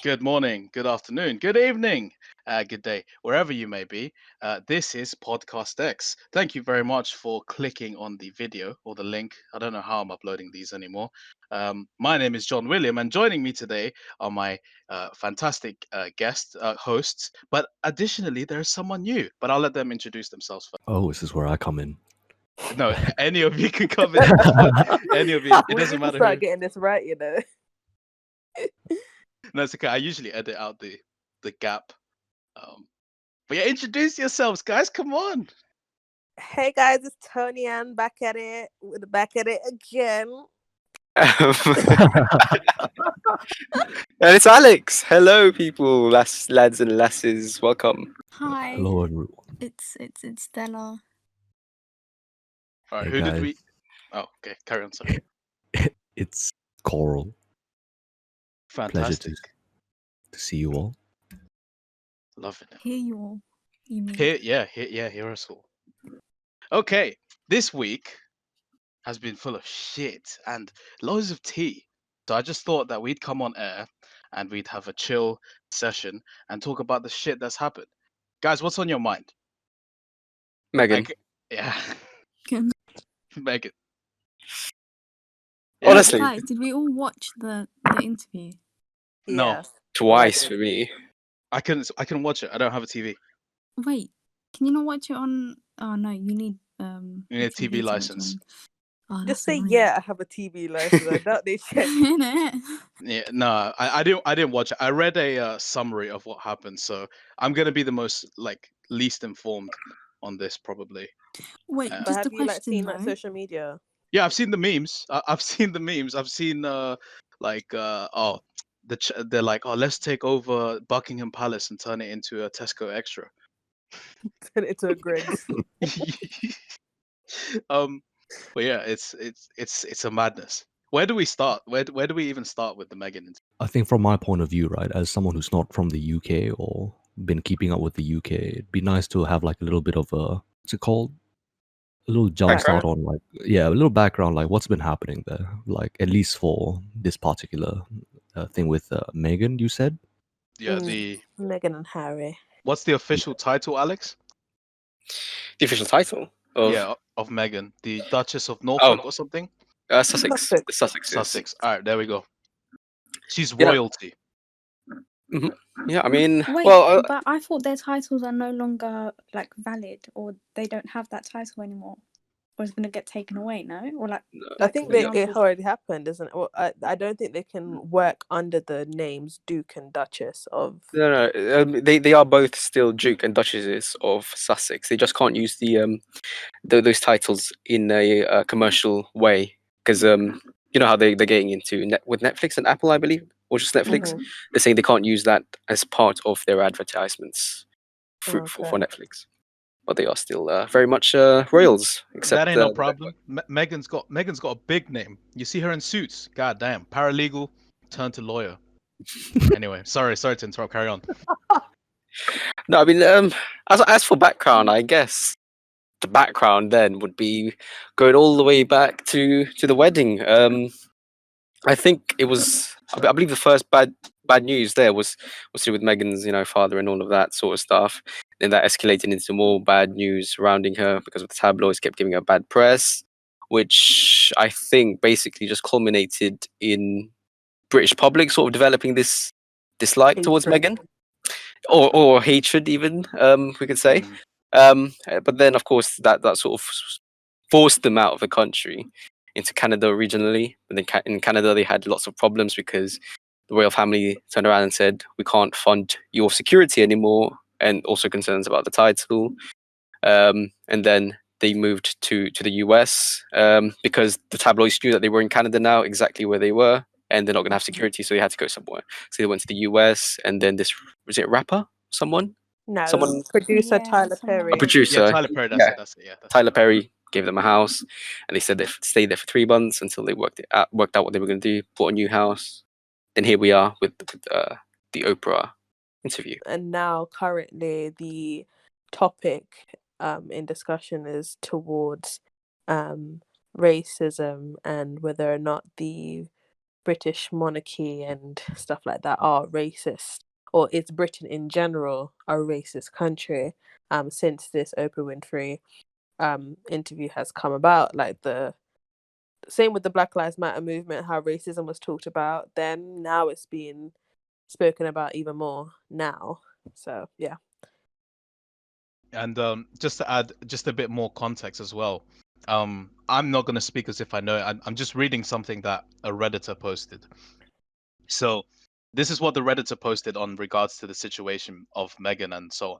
Good morning, good afternoon, good evening, good day, wherever you may be. This is Podcast X. Thank you very much for clicking on the video or the link. I don't know how I'm uploading these anymore. My name is John William, and joining me today are my fantastic guest hosts. But additionally, there's someone new, but I'll let them introduce themselves first. Oh, this is where I come in. No, any of you can come in at this point. Any of you. It We doesn't need to matter start who. getting this right, No, it's okay. I usually edit out the gap. But yeah, introduce yourselves, guys. Come on. Hey guys, it's Tony Ann back at it. We're back at it again. And it's Alex. Hello, people, lads and lasses. Welcome. Hi, Hello, everyone. it's Stella. All right, Hey, who did guys. we? Oh, okay. Carry on, sorry. It's Coral. Pleasure Fantastic. to see you all. Loving it. Hear you all. You mean? Hear us all. Okay, this week has been full of shit and loads of tea. So I just thought that we'd come on air and we'd have a chill session and talk about the shit that's happened. Guys, what's on your mind? Megan. Yeah, Can- Megan. Honestly, Guys, did we all watch the interview? No. Yes. twice for me. I can watch it. I don't have a TV. Wait, can you not watch it on? Oh no, you need You need a a TV to watch license. on. Oh, Just that's say annoying. yeah, I have a TV license. I doubt they check. Innit? Yeah, no, I didn't watch it. I read a summary of what happened, so I'm gonna be the most least informed on this probably. Wait, But But just have a you question seen though. social media? Yeah, I've seen the memes. I've seen the memes. I've seen they're like, oh, let's take over Buckingham Palace and turn it into a Tesco Extra. Turn it to a Greg's. But yeah, it's a madness. Where do we start? Where do we even start with the Meghan interview? I think from my point of view, right, as someone who's not from the UK or been keeping up with the UK, it'd be nice to have like a little bit of a, what's it called? A little jump start on a little background, like what's been happening there, like at least for this particular thing with Meghan, you said? Yeah, Mm. Meghan and Harry. what's the official title, Alex? The official title of Of Meghan, the Duchess of Norfolk or something? Sussex. Sussex. The Sussex. Sussex. All right, there we go. She's Yeah. royalty. Yeah, I mean, Wait, well, but I thought their titles are no longer like valid, or they don't have that title anymore, or it's gonna get taken away. No, or like I think for it example- already happened, isn't it? Well, I don't think they can work under the names Duke and Duchess of. no. They are both still Duke and Duchesses of Sussex. They just can't use those titles in a commercial way because you know how they're getting into with Netflix and Apple, I believe, or just Netflix. Mhm. They're saying they can't use that as part of their advertisements for Netflix, but they are still very much royals. Except that ain't no problem. Meghan's got a big name. You see her in Suits. God damn, paralegal turned to lawyer. Anyway, sorry to interrupt. Carry on. No, I mean, as for background, I guess the background then would be going all the way back to the wedding. I think it was. I believe the first bad news there was to do with Meghan's, father and all of that sort of stuff. Then that escalated into more bad news surrounding her because of the tabloids kept giving her bad press, which I think basically just culminated in British public sort of developing this dislike towards Meghan, or hatred even, we could say. But then of course that sort of forced them out of the country into Canada originally. But then in Canada they had lots of problems because the royal family turned around and said, we can't fund your security anymore, and also concerns about the title. And then they moved to the US because the tabloids knew that they were in Canada now, exactly where they were, and they're not going to have security, so they had to go somewhere. So they went to the US, and then this, was it rapper? Someone? Producer Yeah, Tyler Perry. A producer. Yeah, Tyler Perry. That's it. Yeah, Tyler Perry gave them a house, and they said they stayed there for 3 months until they worked out what they were going to do, bought a new house. Then here we are with the Oprah interview. And now, currently, the topic in discussion is towards racism and whether or not the British monarchy and stuff like that are racist, or is Britain in general a racist country? Since this Oprah Winfrey interview has come about, like the same with the Black Lives Matter movement, how racism was talked about then, now it's being spoken about even more now. So yeah. And just to add just a bit more context as well, I'm not going to speak as if I know it. I'm just reading something that a Redditor posted. So this is what the Redditor posted on regards to the situation of Meghan and so on.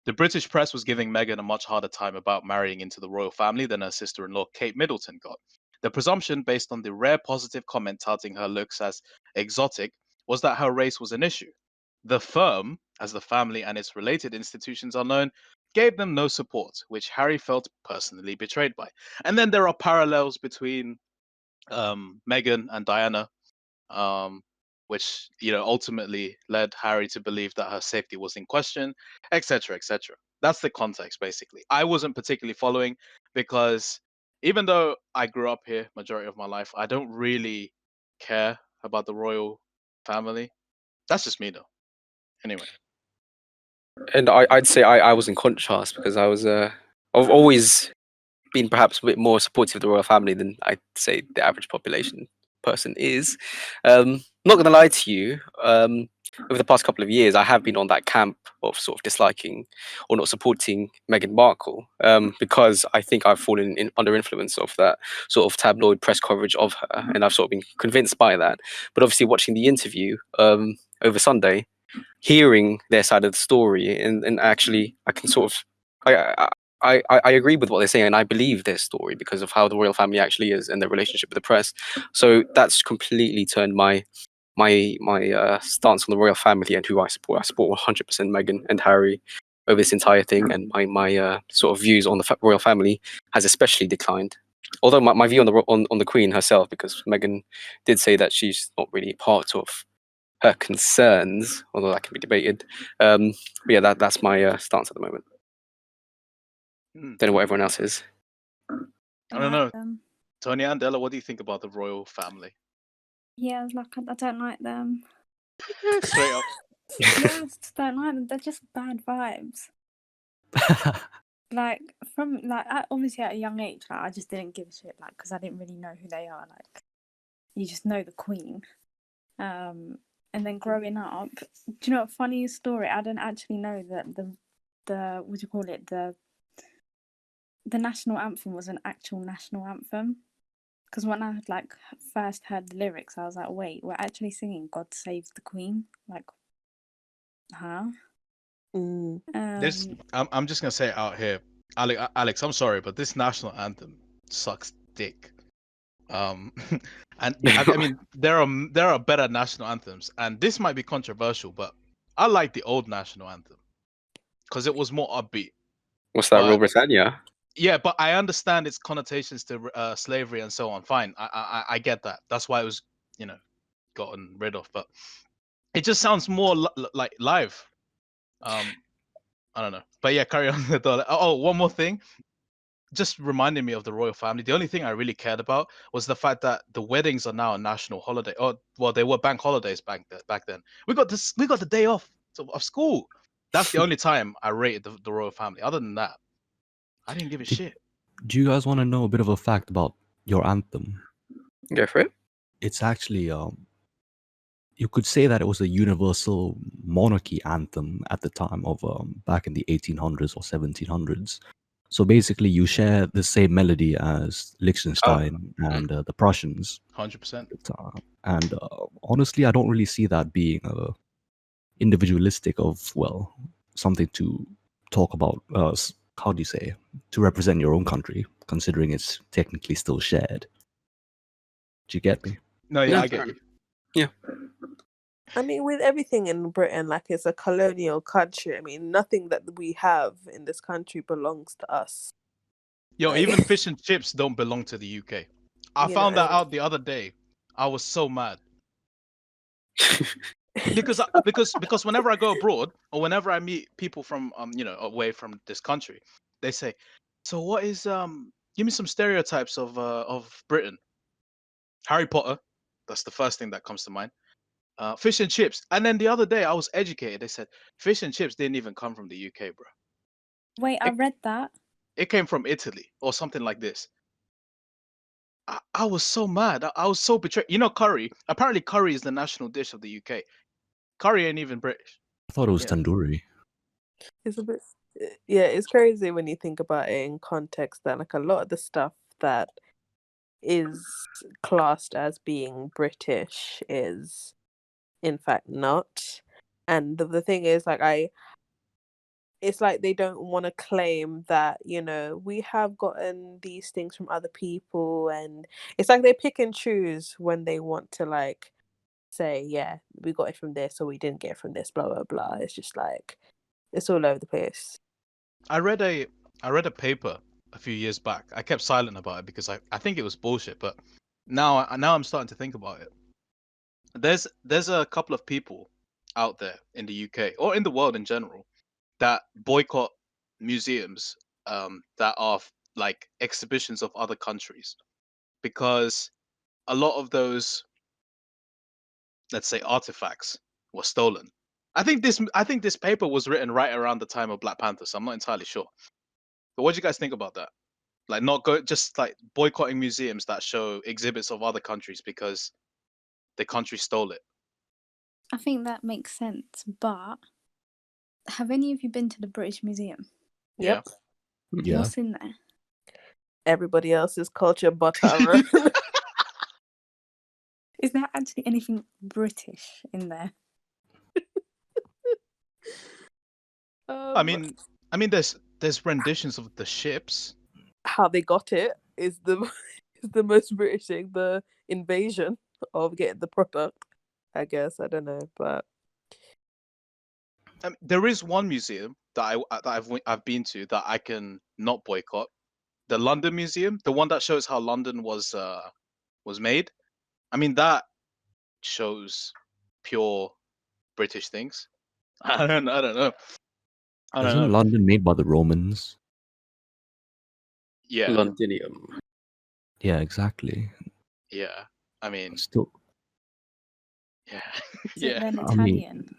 The British press was giving Meghan a much harder time about marrying into the royal family than her sister-in-law Kate Middleton got. The presumption, based on the rare positive comment touting her looks as exotic, was that her race was an issue. The firm, as the family and its related institutions are known, gave them no support, which Harry felt personally betrayed by. And then there are parallels between Meghan and Diana, um, which ultimately led Harry to believe that her safety was in question, etc., etc. That's the context, basically. I wasn't particularly following because even though I grew up here majority of my life, I don't really care about the royal family. That's just me, though. Anyway. And I'd say I was in contrast because I've always been perhaps a bit more supportive of the royal family than I'd say the average population person is. Not gonna lie to you, over the past couple of years, I have been on that camp of sort of disliking or not supporting Meghan Markle, because I think I've fallen under influence of that sort of tabloid press coverage of her, and I've sort of been convinced by that. But obviously, watching the interview over Sunday, hearing their side of the story, and actually, I can sort of I agree with what they're saying, and I believe their story because of how the royal family actually is and their relationship with the press. So that's completely turned my stance on the royal family and who I support. I support 100% Meghan and Harry over this entire thing, and my sort of views on the royal family has especially declined. Although my view on the Queen herself, because Meghan did say that she's not really part of her concerns, although that can be debated. But yeah, that's my stance at the moment. Don't know what everyone else is. I don't know. Them. Tony and Della, what do you think about the royal family? Yeah, like I don't like them. Straight up. Yeah, I just don't like them. They're just bad vibes. Like obviously at a young age, like I just didn't give a shit, like because I didn't really know who they are. Like you just know the Queen. And then growing up, do you know what funny story? I didn't actually know that the what do you call it, the national anthem was an actual national anthem. Because when I had first heard the lyrics, I was like, wait, we're actually singing "God Save the Queen"? Like, huh? I'm just gonna say it out here, Alex. I'm sorry, but this national anthem sucks dick. And I mean, there are better national anthems, and this might be controversial, but I like the old national anthem because it was more upbeat. What's that, But Rule Britannia? yeah, but I understand its connotations to slavery and so on. Fine, I get that. That's why it was gotten rid of. But it just sounds more like live. I don't know, but yeah, carry on. Oh, one more thing. Just reminded me of the royal family. The only thing I really cared about was the fact that the weddings are now a national holiday. Oh, well, they were bank holidays back then. We got the day off of school. That's the only time I rated the royal family. Other than that, I didn't give a shit. Do you guys want to know a bit of a fact about your anthem? Go for it. It's actually you could say that it was a universal monarchy anthem at the time of back in the 1800s or 1700s. So basically, you share the same melody as Liechtenstein and the Prussians. 100%. And honestly, I don't really see that being individualistic of, well, something to talk about. How do you say? To represent your own country, considering it's technically still shared. Do you get me? No, yeah, I get you. Yeah. I mean, with everything in Britain, like it's a colonial country. I mean, nothing that we have in this country belongs to us. Yo, Like, even fish and chips don't belong to the UK. I found that out the other day. I was so mad. because whenever I go abroad or whenever I meet people from away from this country, they say, "So what is give me some stereotypes of Britain." Harry Potter, That's the first thing that comes to mind. Fish and chips. And then the other day I was educated. They said fish and chips didn't even come from the UK, bro. Wait, I It, read that. it came from Italy or something like this. I was so mad. I was so betrayed. You know, curry. Apparently, curry is the national dish of the UK. Curry ain't even British. I thought it was Yeah. tandoori. It's a bit, yeah, it's crazy when you think about it in context that like a lot of the stuff that is classed as being British is in fact not. And the thing is, like, it's like they don't want to claim that, you know, we have gotten these things from other people, and it's like they pick and choose when they want to like say, yeah, we got it from this or we didn't get it from this, blah blah blah. It's just like it's all over the place. I read a paper a few years back. I kept silent about it because I think it was bullshit. But now I'm starting to think about it. There's a couple of people out there in the UK or in the world in general that boycott museums that are like exhibitions of other countries because a lot of those, let's say, artifacts were stolen. I think this paper was written right around the time of Black Panther, so I'm not entirely sure. But what do you guys think about that? Like not go just like boycotting museums that show exhibits of other countries because the country stole it. I think that makes sense, but have any of you been to the British Museum? Yeah. Yep. Yeah. What's in there? Everybody else's culture but our own. Is there actually anything British in there? I mean there's renditions of the ships. How they got it is the is the most British thing. The invasion of getting the product, I guess. I don't know, but There is one museum that I've been to that I can not boycott. The London Museum, the one that shows how London was made. I mean that shows pure British things. I don't know. I don't Isn't know. London made by the Romans? Yeah, Londinium. Yeah, exactly. yeah. I mean, Still, yeah, Is it yeah. then I mean, Italian?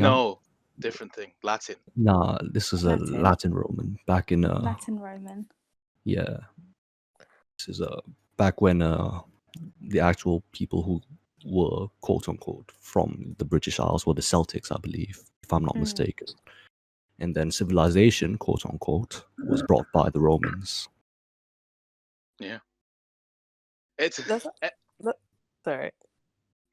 No, different thing. Latin. nah, this is a Latin? Latin Roman back in Latin Roman. yeah. This is back when the actual people who were quote unquote from the British Isles were the Celtics, I believe, if I'm not mistaken. And then civilization, quote unquote, was brought by the Romans. Yeah. It's that's sorry.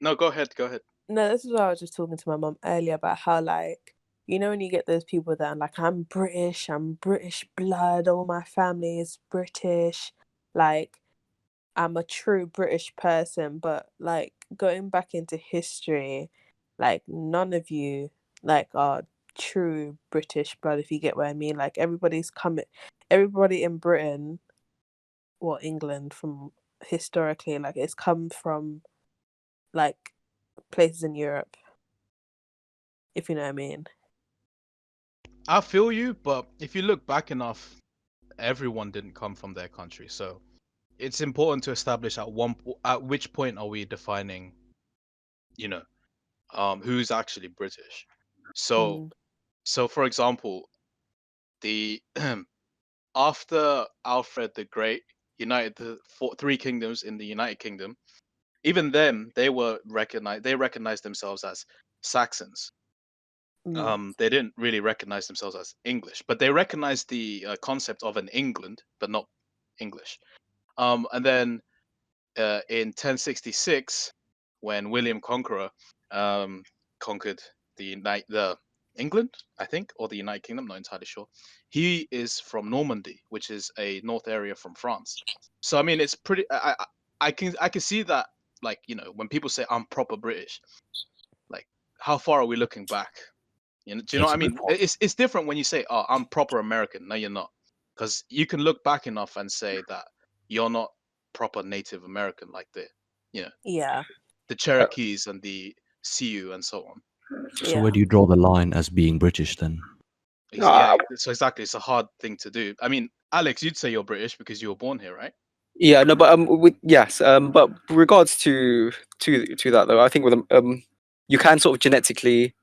no. Go ahead. Go ahead. No, this is what I was just talking to my mum earlier about how, like, you know, when you get those people that are like, I'm British blood, all my family is British, like, I'm a true British person, but like going back into history, like none of you like are true British blood, if you get what I mean. Like everybody in Britain or England from historically, like it's come from like places in Europe, if you know what I mean. I feel you, but if you look back enough, everyone didn't come from their country, so it's important to establish at which point are we defining, you know, who's actually British. So, for example, the after Alfred the Great united the three kingdoms in the United Kingdom, even them they recognized themselves as Saxons. They didn't really recognize themselves as English, but they recognized the concept of an England, but not English. And then in 1066, when William Conqueror conquered the England, I think, or the United Kingdom, not entirely sure. He is from Normandy, which is a north area from France. So I mean, it's pretty. I can see that, like, you know, when people say I'm proper British, like how far are we looking back? You know, do you know That's what I a good mean? point. It's different when you say, "Oh, I'm proper American." No, you're not, because you can look back enough and say that you're not proper Native American, like you know, Yeah. the Cherokees and the Sioux and so on. So Yeah. where do you draw the line as being British then? Yeah, so exactly, it's a hard thing to do. I mean, Alex, you'd say you're British because you were born here, right? Yeah, no, but yes, but regards to that though, I think with you can sort of genetically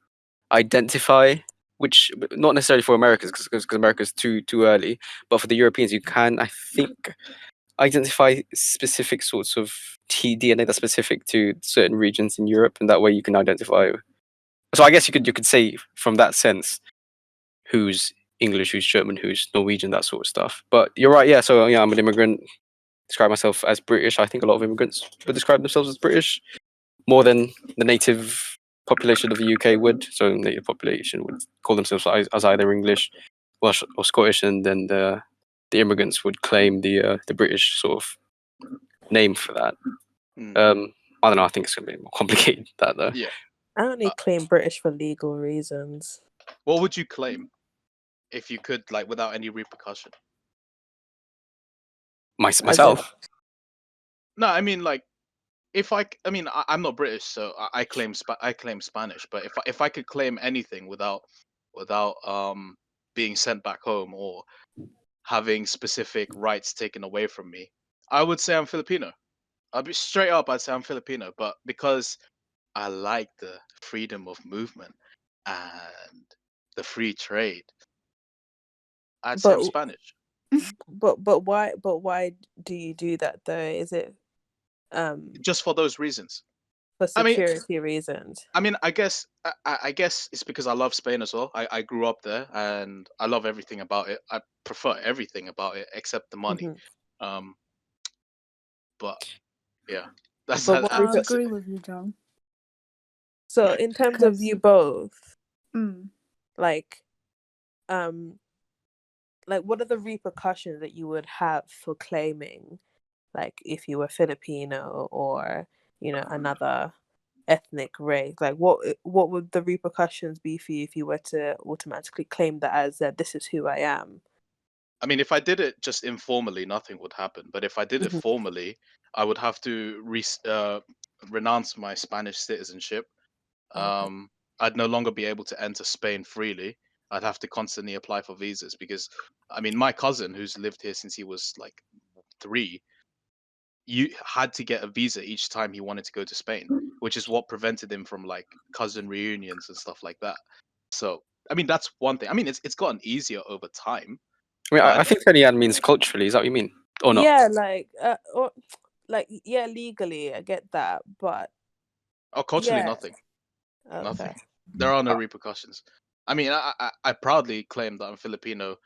identify which, not necessarily for Americans because America's too early, but for the Europeans you can, I think, identify specific sorts of DNA that's specific to certain regions in Europe, and that way you can identify. So I guess you could say from that sense who's English, who's German, who's Norwegian, that sort of stuff. But you're right, yeah. So yeah, I'm an immigrant. Describe myself as British. I think a lot of immigrants would describe themselves as British more than the native population of the UK would. So the native population would call themselves as either English, Welsh, or Scottish, and then the immigrants would claim the British sort of name for that. Mm. I don't know. I think it's gonna be more complicated than that though. Yeah. I only claim British for legal reasons. What would you claim if you could, like, without any repercussion? As in, Myself. No, I mean, like, if I mean, I'm not British, so I claim I claim Spanish. But if I could claim anything without being sent back home or having specific rights taken away from me, I would say I'm Filipino. I'll be straight up. I'd say I'm Filipino, but because I like the freedom of movement and the free trade, I'd say I'm but Spanish. but why do you do that though? Is it Just for those reasons. for I mean, security reasons? I guess I guess it's because I love Spain as well. I grew up there and I love everything about it. I prefer everything about it except the money. Mhm. Um, but yeah, that's But what I that's it. agree with you, John. So in terms of you both, Mm. like what are the repercussions that you would have for claiming, like, if you were Filipino or, you know, another ethnic race? Like, what would the repercussions be for you if you were to automatically claim that as this is who I am? I mean, if I did it just informally, nothing would happen. But if I did it Mhm. formally, I would have to renounce my Spanish citizenship. Okay. I'd no longer be able to enter Spain freely. I'd have to constantly apply for visas because, I mean, my cousin who's lived here since he was like 3, you had to get a visa each time he wanted to go to Spain, which is what prevented him from like cousin reunions and stuff like that. So, I mean, that's one thing. I mean, it's gotten easier over time, I mean, but I think Fenian means culturally. Is that what you mean, or not? Yeah, like or like, yeah, legally I get that, but culturally, yeah, nothing. okay. Nothing. There are no repercussions. I mean, I proudly claim that I'm Filipino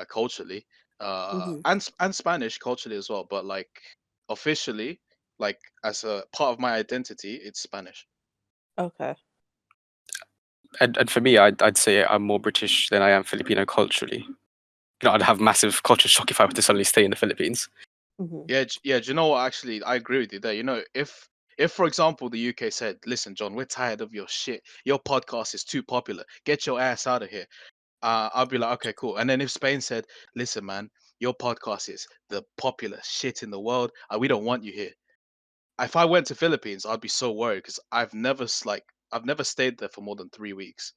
culturally, Mhm. and Spanish culturally as well. But like officially, like as a part of my identity, it's Spanish. Okay. And for me, I'd say I'm more British than I am Filipino culturally. You know, I'd have massive culture shock if I were to suddenly stay in the Philippines. Mhm. Yeah, yeah. Do you know what? Actually, I agree with you there. You know, if for example the UK said, "Listen, John, we're tired of your shit. Your podcast is too popular. Get your ass out of here." I'll be like, okay, cool. And then if Spain said, listen, man, your podcast is the popular shit in the world, we don't want you here. If I went to Philippines, I'd be so worried because I've never stayed there for more than 3 weeks.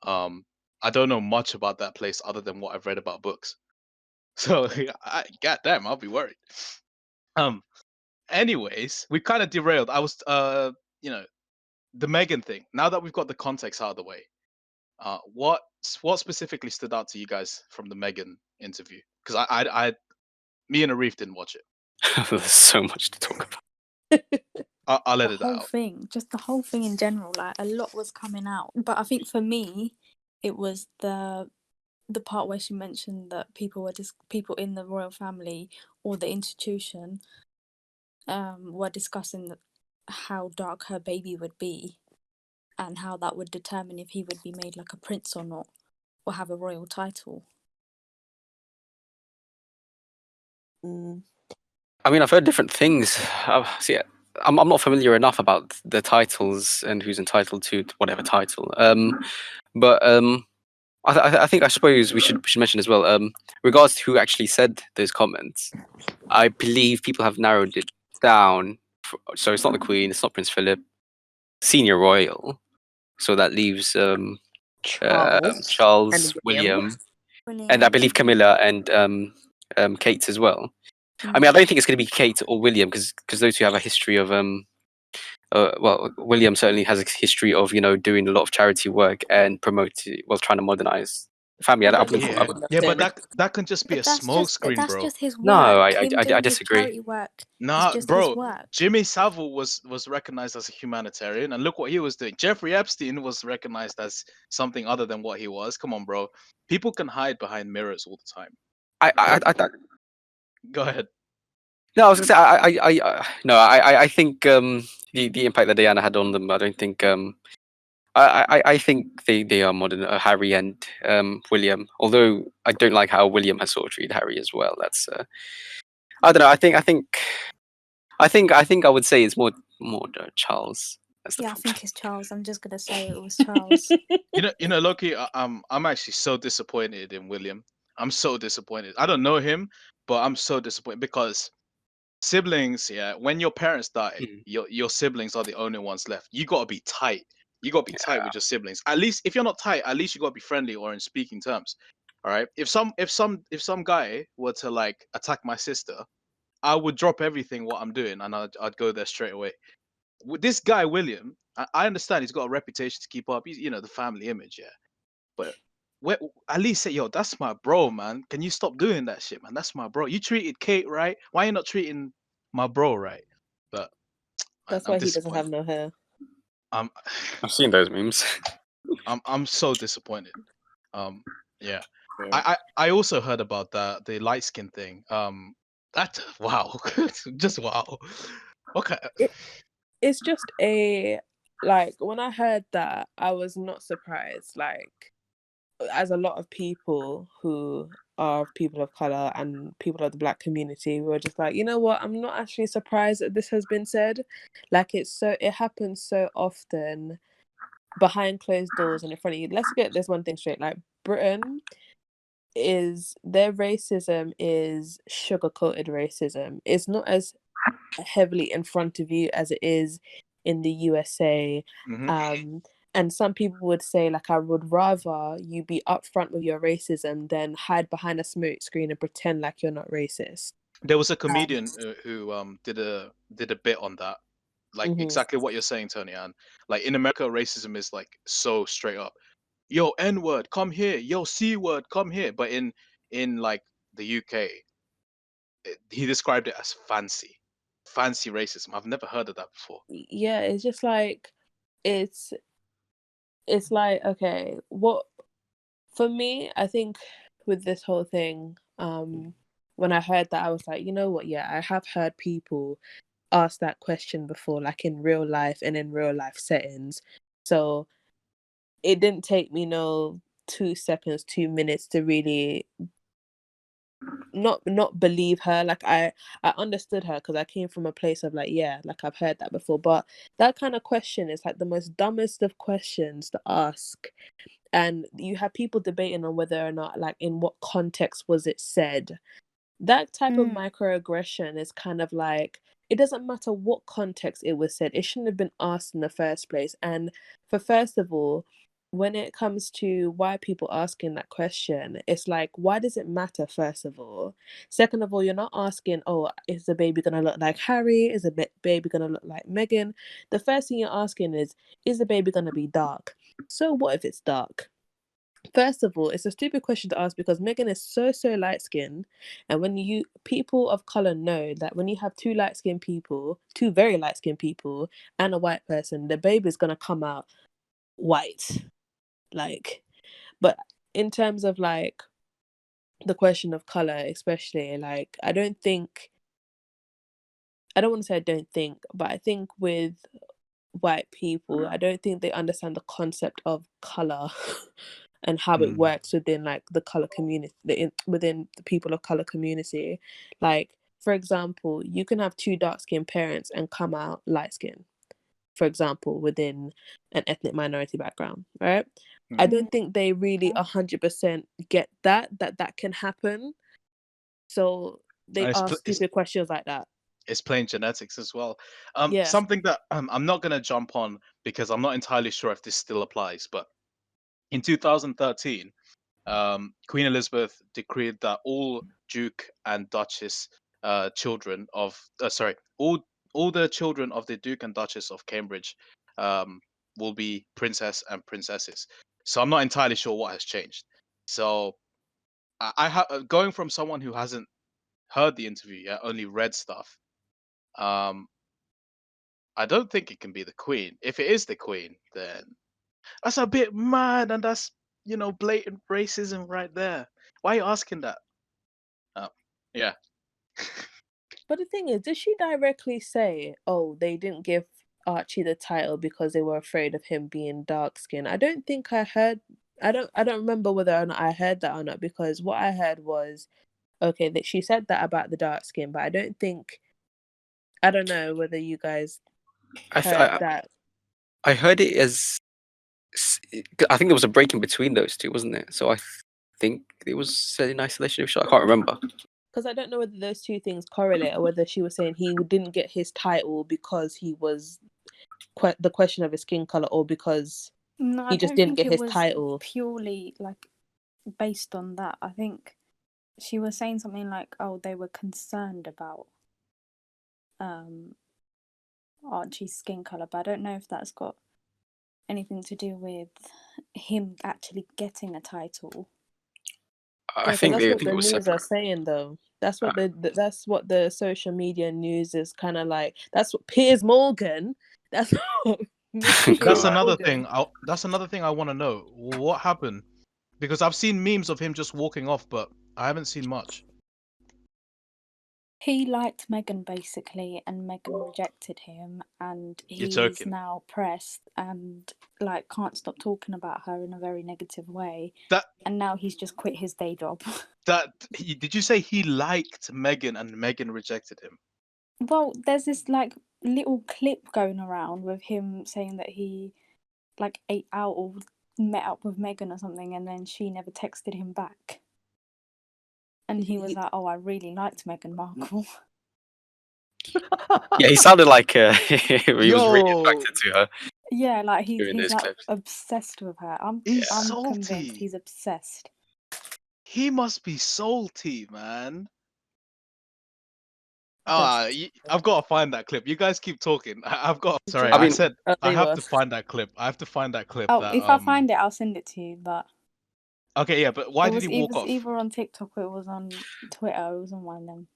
Um, I don't know much about that place other than what I've read about books. So, goddamn, I'll be worried. Um, anyways, we kind of derailed. I was, you know, the Megan thing. Now that we've got the context out of the way, what specifically stood out to you guys from the Megan interview? Because me and Arif didn't watch it. There's so much to talk about. I'll The let it whole out. thing, just the whole thing in general, like a lot was coming out. But I think for me, it was the part where she mentioned that people in the royal family or the institution were discussing how dark her baby would be and how that would determine if he would be made like a prince or not, or have a royal title. Mm. I mean, I've heard different things. See, I'm not familiar enough about the titles and who's entitled to whatever title. But I think I suppose we should mention as well. Regards to who actually said those comments, I believe people have narrowed it down. So it's not the Queen, it's not Prince Philip, senior royal. So that leaves Charles Charles, and William. William, and I believe Camilla and Kate as well. I mean, I don't think it's going to be Kate or William because those two have a history of well, William certainly has a history of doing a lot of charity work and trying to modernize the family. I But wouldn't. this I Yeah, is would, yeah, but nothing. that can just be a But smoke screen, that's bro. just his no, work. Him I doing his disagree. charity work is Nah, just his bro. work. Jimmy Savile was recognized as a humanitarian, and look what he was doing. Jeffrey Epstein was recognized as something other than what he was. Come on, bro. People can hide behind mirrors all the time. Go ahead. No, I was gonna say no, I think the impact that Diana had on them. I don't think I think they are modern, Harry and William. Although I don't like how William has sort of treated Harry as well. That's I don't know. I think I would say it's more Charles. That's the Yeah, I problem. think it's Charles. I'm just gonna say it was Charles. Loki. I'm actually so disappointed in William. I'm so disappointed. I don't know him, but I'm so disappointed because siblings, yeah, when your parents die, Mm. your siblings are the only ones left. You gotta be tight. You gotta be tight with your siblings. At least if you're not tight, at least you gotta be friendly or in speaking terms. All right. If some guy were to like attack my sister, I would drop everything what I'm doing and I'd go there straight away. With this guy William, I understand he's got a reputation to keep up. He's the family image, yeah. But where, at least say, yo, that's my bro, man. Can you stop doing that shit, man? That's my bro. You treated Kate right. Why you not treating my bro right? But man, That's I'm why he doesn't disappointed. have no hair. I'm I've seen those memes. I'm so disappointed. Um, yeah. Yeah. I also heard about the light skin thing. That wow, just wow. Okay. It's just a like when I heard that, I was not surprised. Like, as a lot of people who are people of color and people of the black community, were just like, you know what? I'm not actually surprised that this has been said. Like, it happens so often behind closed doors and in front of you. Let's get this one thing straight. Like, Britain their racism is sugar coated racism. It's not as heavily in front of you as it is in the USA. Mhm. And some people would say, like, I would rather you be upfront with your racism than hide behind a smoke screen and pretend like you're not racist. There was a comedian who did a bit on that, like Mhm. exactly what you're saying, Tony. And like in America, racism is like so straight up. Yo, N word, come here. Yo, C word, come here. But in like the UK, he described it as fancy racism. I've never heard of that before. Yeah, it's just like it's it's like, okay, what for me, I think with this whole thing, when I heard that, I was like, you know what, yeah, I have heard people ask that question before, like in real life and in real life settings. So it didn't take me no 2 seconds, 2 minutes to really not believe her. Like, I understood her because I came from a place of like, yeah, like I've heard that before. But that kind of question is like the most dumbest of questions to ask. And you have people debating on whether or not, like, in what context was it said. That type of microaggression is kind of like, it doesn't matter what context it was said, it shouldn't have been asked in the first place. And for first of all, when it comes to why people asking that question, it's like, why does it matter, first of all? Second of all, you're not asking, oh, is the baby gonna look like Harry? Is the baby gonna look like Meghan? The first thing you're asking is the baby gonna be dark? So what if it's dark? First of all, it's a stupid question to ask because Megan is so light skinned, and when you people of color know that when you have two light skinned people, two very light skinned people, and a white person, the baby's gonna come out white. Like, but in terms of like the question of color, especially, like, I don't want to say I don't think, but I think with white people, I don't think they understand the concept of color and how it works within like the color community, within the people of color community. Like, for example, you can have two dark skinned parents and come out light skinned, for example, within an ethnic minority background, right? I don't think they really 100% get that can happen. So they And ask stupid questions like that. it's plain genetics as well. Yeah. Something that I'm not gonna jump on because I'm not entirely sure if this still applies, but in 2013, Queen Elizabeth decreed that all Duke and Duchess children of sorry, all the children of the Duke and Duchess of Cambridge will be princess and princesses. So I'm not entirely sure what has changed. So going from someone who hasn't heard the interview yet, only read stuff. I don't think it can be the Queen. If it is the Queen, then that's a bit mad, and that's blatant racism right there. Why are you asking that? Yeah. But the thing is, did she directly say, "Oh, they didn't give Archie the title because they were afraid of him being dark skinned"? I don't think I heard. I don't remember whether or not I heard that or not, because what I heard was, okay, that she said that about the dark skin, but I don't think. I don't know whether you guys I, th- heard that. I heard it as I think there was a break in between those two, wasn't it? So I think it was said in isolation. I can't remember. Because I don't know whether those two things correlate, or whether she was saying he didn't get his title because he was the question of his skin color, or because No, I he just don't didn't think get it his was title. purely like based on that. I think she was saying something like, "Oh, they were concerned about Archie's skin color," but I don't know if that's got anything to do with him actually getting a title. I Yeah, because think that's I what think the it was news are separate. saying, though. That's what the social media news is kind of like. That's what Piers Morgan. That's what Mr. That's Piers Correct. another Morgan. thing. That's another thing I want to know. What happened? Because I've seen memes of him just walking off, but I haven't seen much. He liked Meghan basically, and Meghan rejected him, and You're he's joking. now pressed and like can't stop talking about her in a very negative way. That And now he's just quit his day job. did you say he liked Meghan and Meghan rejected him? Well, there's this like little clip going around with him saying that he like ate out or met up with Meghan or something, and then she never texted him back. And he was like, "Oh, I really liked Meghan Markle." Yeah, he sounded like he was really attracted to her Yeah, like during he's those like clips. obsessed with her. He's I'm convinced salty. he's obsessed. He must be salty, man. That's I've got to find that clip. You guys keep talking. I've got. Sorry, I I mean, said oh, I they have were. to find that clip. I have to find that clip. Oh, That if I find it, I'll send it to you. But Okay, yeah, but why did he it walk was off? either on TikTok or it was on Twitter. It was on one of them.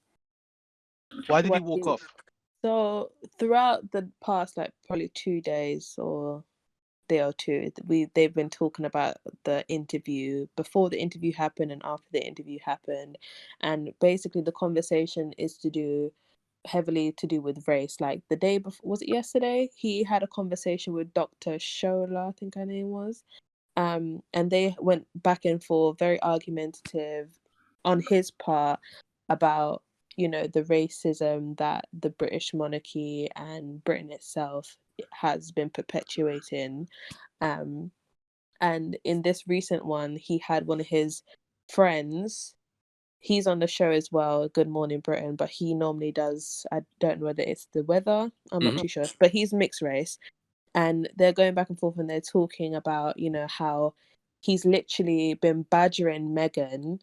Why did he What walk you- off? So throughout the past, like probably 2 days or day or two, they've been talking about the interview before the interview happened and after the interview happened, and basically the conversation is heavily to do with race. Like the day before, was it yesterday? He had a conversation with Dr. Shola, I think her name was. And they went back and forth, very argumentative on his part about the racism that the British monarchy and Britain itself has been perpetuating. And in this recent one, he had one of his friends. He's on the show as well, Good Morning Britain, but he normally does, I don't know whether it's the weather, I'm not too sure, but he's mixed race. And they're going back and forth and they're talking about, how he's literally been badgering Meghan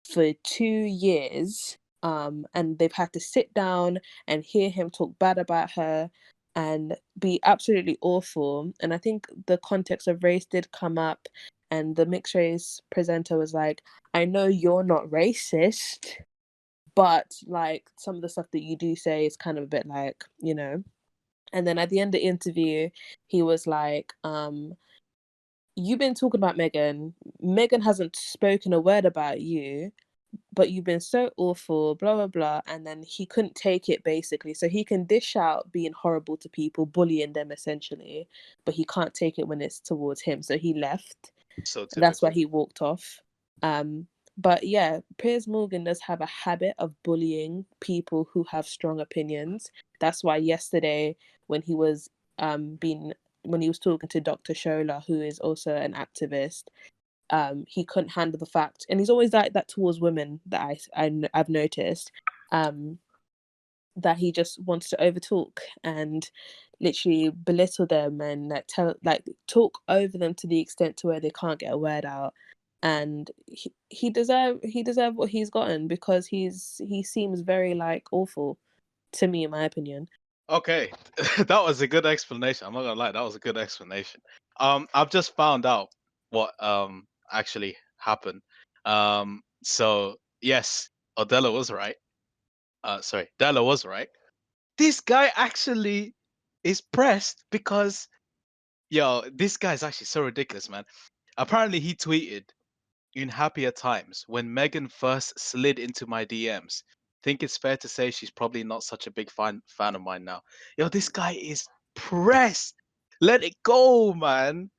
for 2 years. And they've had to sit down and hear him talk bad about her and be absolutely awful. And I think the context of race did come up, and the mixed race presenter was like, I know you're not racist, but like some of the stuff that you do say is kind of a bit like, And then at the end of the interview, he was like, you've been talking about Meghan. Meghan hasn't spoken a word about you, but you've been so awful, blah, blah, blah. And then he couldn't take it, basically. So he can dish out being horrible to people, bullying them, essentially, but he can't take it when it's towards him. So he left. So And that's why typical. he walked off. But yeah, Piers Morgan does have a habit of bullying people who have strong opinions. That's why yesterday, when he was when he was talking to Dr. Shola, who is also an activist, he couldn't handle the fact, and he's always like that towards women, that I've noticed, that he just wants to overtalk and literally belittle them and talk over them to the extent to where they can't get a word out. and he deserve what he's gotten, because he seems very like awful to me, in my opinion. Okay, that was a good explanation. I'm not gonna lie, that was a good explanation. I've just found out what actually happened. So yes, Odella was right. Sorry, Della was right. This guy actually is pressed because, yo, this guy is actually so ridiculous, man. Apparently, he tweeted, "In happier times, when Megan first slid into my DMs, think it's fair to say she's probably not such a big fan of mine now." Yo, this guy is pressed. Let it go, man.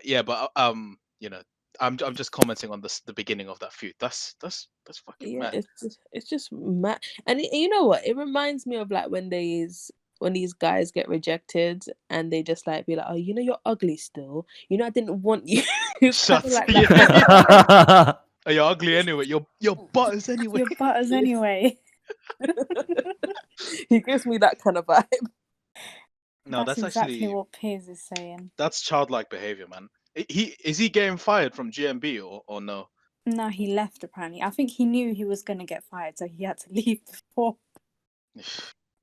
Yeah, but I'm just commenting on the beginning of that feud. That's fucking Yeah, mad. it's just mad. And you know what? It reminds me of like when these guys get rejected and they just like be like, "Oh, you're ugly still. I didn't want you." It's kind of Shut. like that Yeah, kind of yeah. vibe. Oh, you're ugly anyway. You're butters anyway. Your butters anyway. He gives me that kind of vibe. No, That's that's exactly actually what Piers is saying. that's childlike behavior, man. Is he getting fired from GMB or no? No, he left apparently. I think he knew he was going to get fired, so he had to leave before.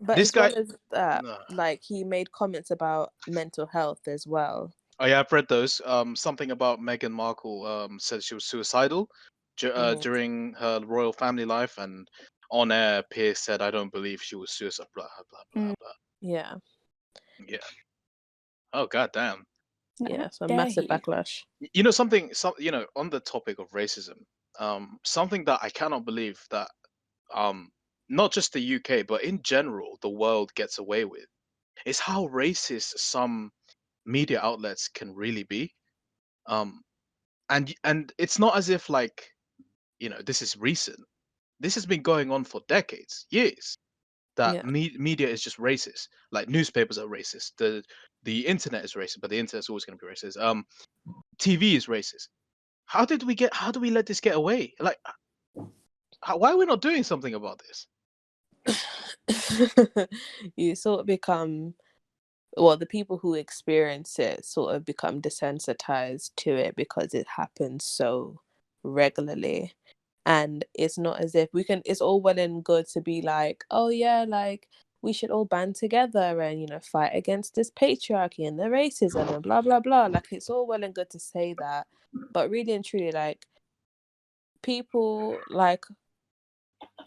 But This as well guy. as that, No. like he made comments about mental health as well. Oh yeah, I've read those. Something about Meghan Markle. Said she was suicidal Mhm. during her royal family life, and on air, Pierce said, "I don't believe she was suicidal." Blah blah blah blah. Yeah, Yeah. Oh god damn. No, how yeah. So dare massive he? backlash. You know something. On the topic of racism, something that I cannot believe that not just the UK but in general the world gets away with is how racist some media outlets can really be. Um, and it's not as if like this is recent. This has been going on for decades, years. That Yeah. media is just racist. Like newspapers are racist. The internet is racist, but the internet's always going to be racist. TV is racist. How do we let this get away? Like, why are we not doing something about this? You sort of become, well, the people who experience it sort of become desensitized to it because it happens so regularly. And it's not as if it's all well and good to be like, oh yeah, like we should all band together and fight against this patriarchy and the racism and blah blah blah. Like it's all well and good to say that, but really and truly, like people like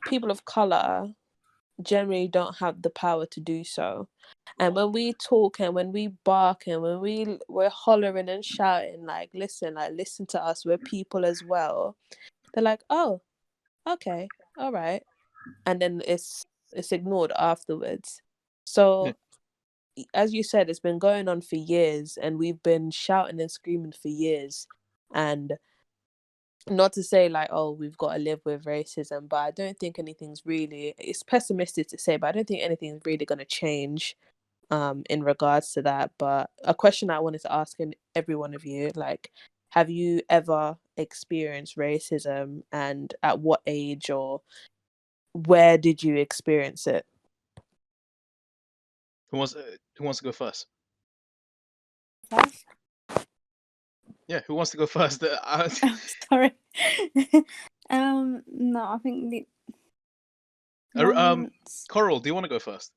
people of color generally don't have the power to do so. And when we talk and when we bark and when we're hollering and shouting, like listen to us, we're people as well, they're like, oh, okay, all right. And then it's ignored afterwards. Yeah. So as you said, it's been going on for years and we've been shouting and screaming for years. And not to say like, oh, we've got to live with racism, but I don't think it's pessimistic to say, but I don't think anything's really going to change in regards to that. But a question I wanted to ask every one of you, like, have you ever experienced racism, and at what age or where did you experience it? Who wants to go first? First? Yeah, who wants to go first? Sorry. No, I think the once. Coral, do you want to go first?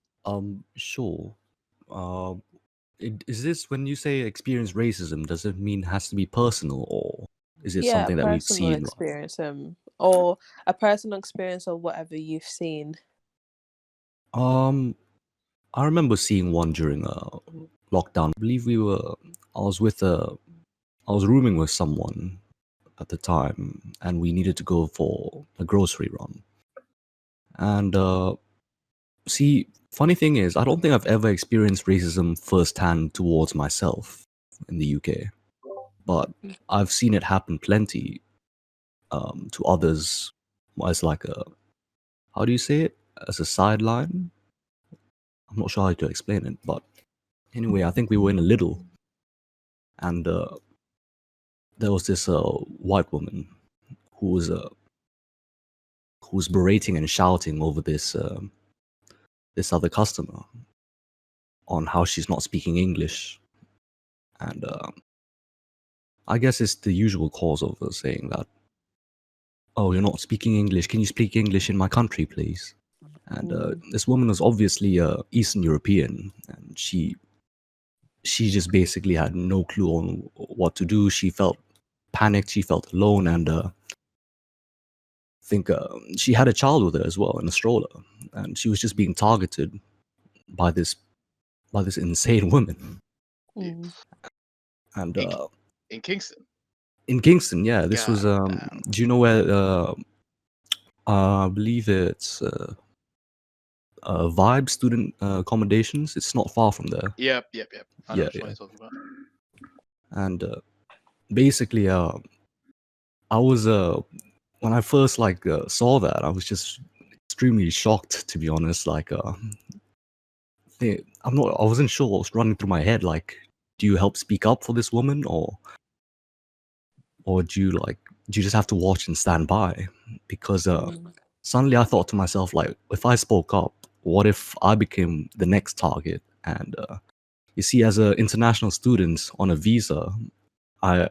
Sure. Um, is this when you say experience racism? Does it mean has to be personal, or is it Yeah, a something that we've personal seen? experience, or a personal experience or whatever you've seen. Um, I remember seeing one during a lockdown. I believe I was I was rooming with someone at the time, and we needed to go for a grocery run. And see, funny thing is, I don't think I've ever experienced racism firsthand towards myself in the UK, but I've seen it happen plenty to others as like a, how do you say it? As a sideline? I'm not sure how to explain it, but anyway, I think we were in a Lidl, and there was this white woman who was who was berating and shouting over this other customer on how she's not speaking English, and I guess it's the usual cause of saying that, oh, you're not speaking English. Can you speak English in my country, please? And this woman was obviously Eastern European, and she just basically had no clue on what to do. She felt panicked. She felt alone, and think she had a child with her as well in a stroller, and she was just being targeted by this insane woman. Mm. And In Kingston. in Kingston, yeah, this was. God damn. Do you know where? I believe it's Vibe Student Accommodations. It's not far from there. Yep. I know Yeah, which one yeah. you're talking about. And basically, I was when I first saw that, I was just extremely shocked, to be honest. I wasn't sure what was running through my head. Like, do you help speak up for this woman, or do you just have to watch and stand by? Because suddenly I thought to myself, like, if I spoke up, what if I became the next target? And you see, as an international student on a visa, I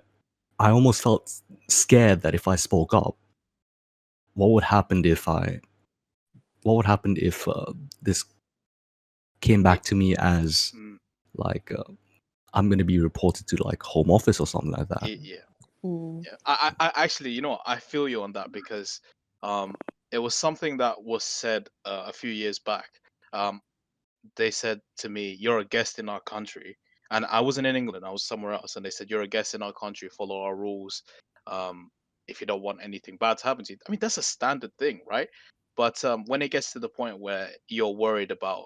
almost felt scared that if I spoke up, what would happen if this came back to me as Mm, like I'm gonna be reported to like Home Office or something like that. yeah. Mm. Yeah. I actually, you know what, I feel you on that because it was something that was said a few years back. Um, they said to me, "You're a guest in our country," and I wasn't in England; I was somewhere else, and they said, "You're a guest in our country. Follow our rules. Um, if you don't want anything bad to happen to you." I mean, that's a standard thing, right? But when it gets to the point where you're worried about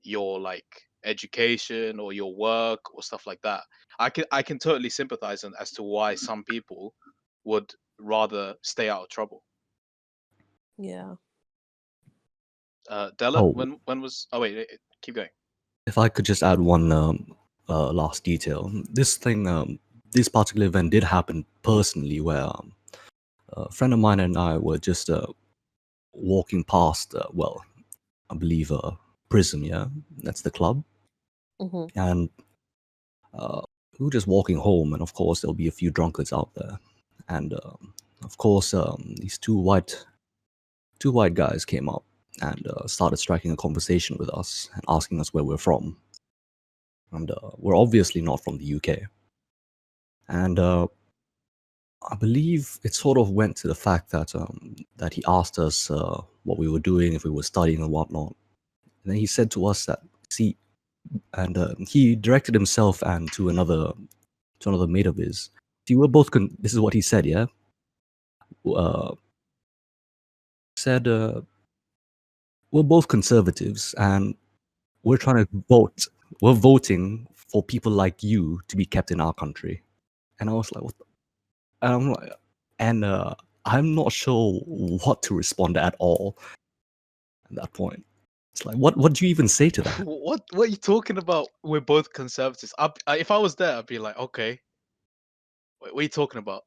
your like education or your work or stuff like that, I can totally sympathize as to why some people would rather stay out of trouble. Yeah. Della, Oh, when was? Oh wait, keep going. if I could just add one last detail, this particular event did happen personally, where a friend of mine and I were just walking past, well, I believe Prism, yeah, that's the club, Mm-hmm. and we were just walking home, and of course there'll be a few drunkards out there, and of course these two white guys came up and started striking a conversation with us and asking us where we're from, and we're obviously not from the UK, and I believe it sort of went to the fact that he asked us what we were doing, if we were studying and whatnot, and then he said to us that, see, and he directed himself and to another mate of his. See, we're both. This is what he said. Yeah, uh, said we're both conservatives and we're trying to vote. We're voting for people like you to be kept in our country. And I was like, what? And I'm like, and I'm not sure what to respond at all at that point. It's like, what do you even say to that? What are you talking about? We're both conservatives. If I was there, I'd be like, okay, what are you talking about?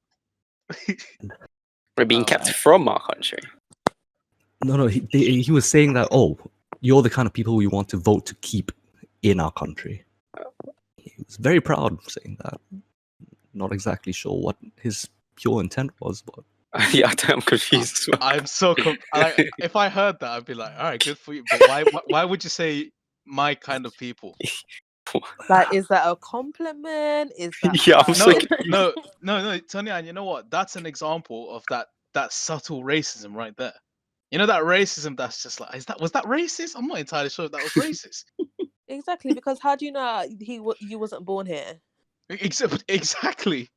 We're being Oh kept man. from our country. No, he was saying that, oh, you're the kind of people we want to vote to keep in our country. He was very proud of saying that. Not exactly sure what his pure intent was, but Yeah, I'm confused as well. I'm so like if I heard that, I'd be like, all right, good for you. But why would you say my kind of people? Like, is that a compliment? Is that Yeah, I'm so like... No, Tanya, and you know what? That's an example of that subtle racism right there. You know that racism that's just like, was that racist? I'm not entirely sure if that was racist. Exactly, because how do you know you wasn't born here? Exactly.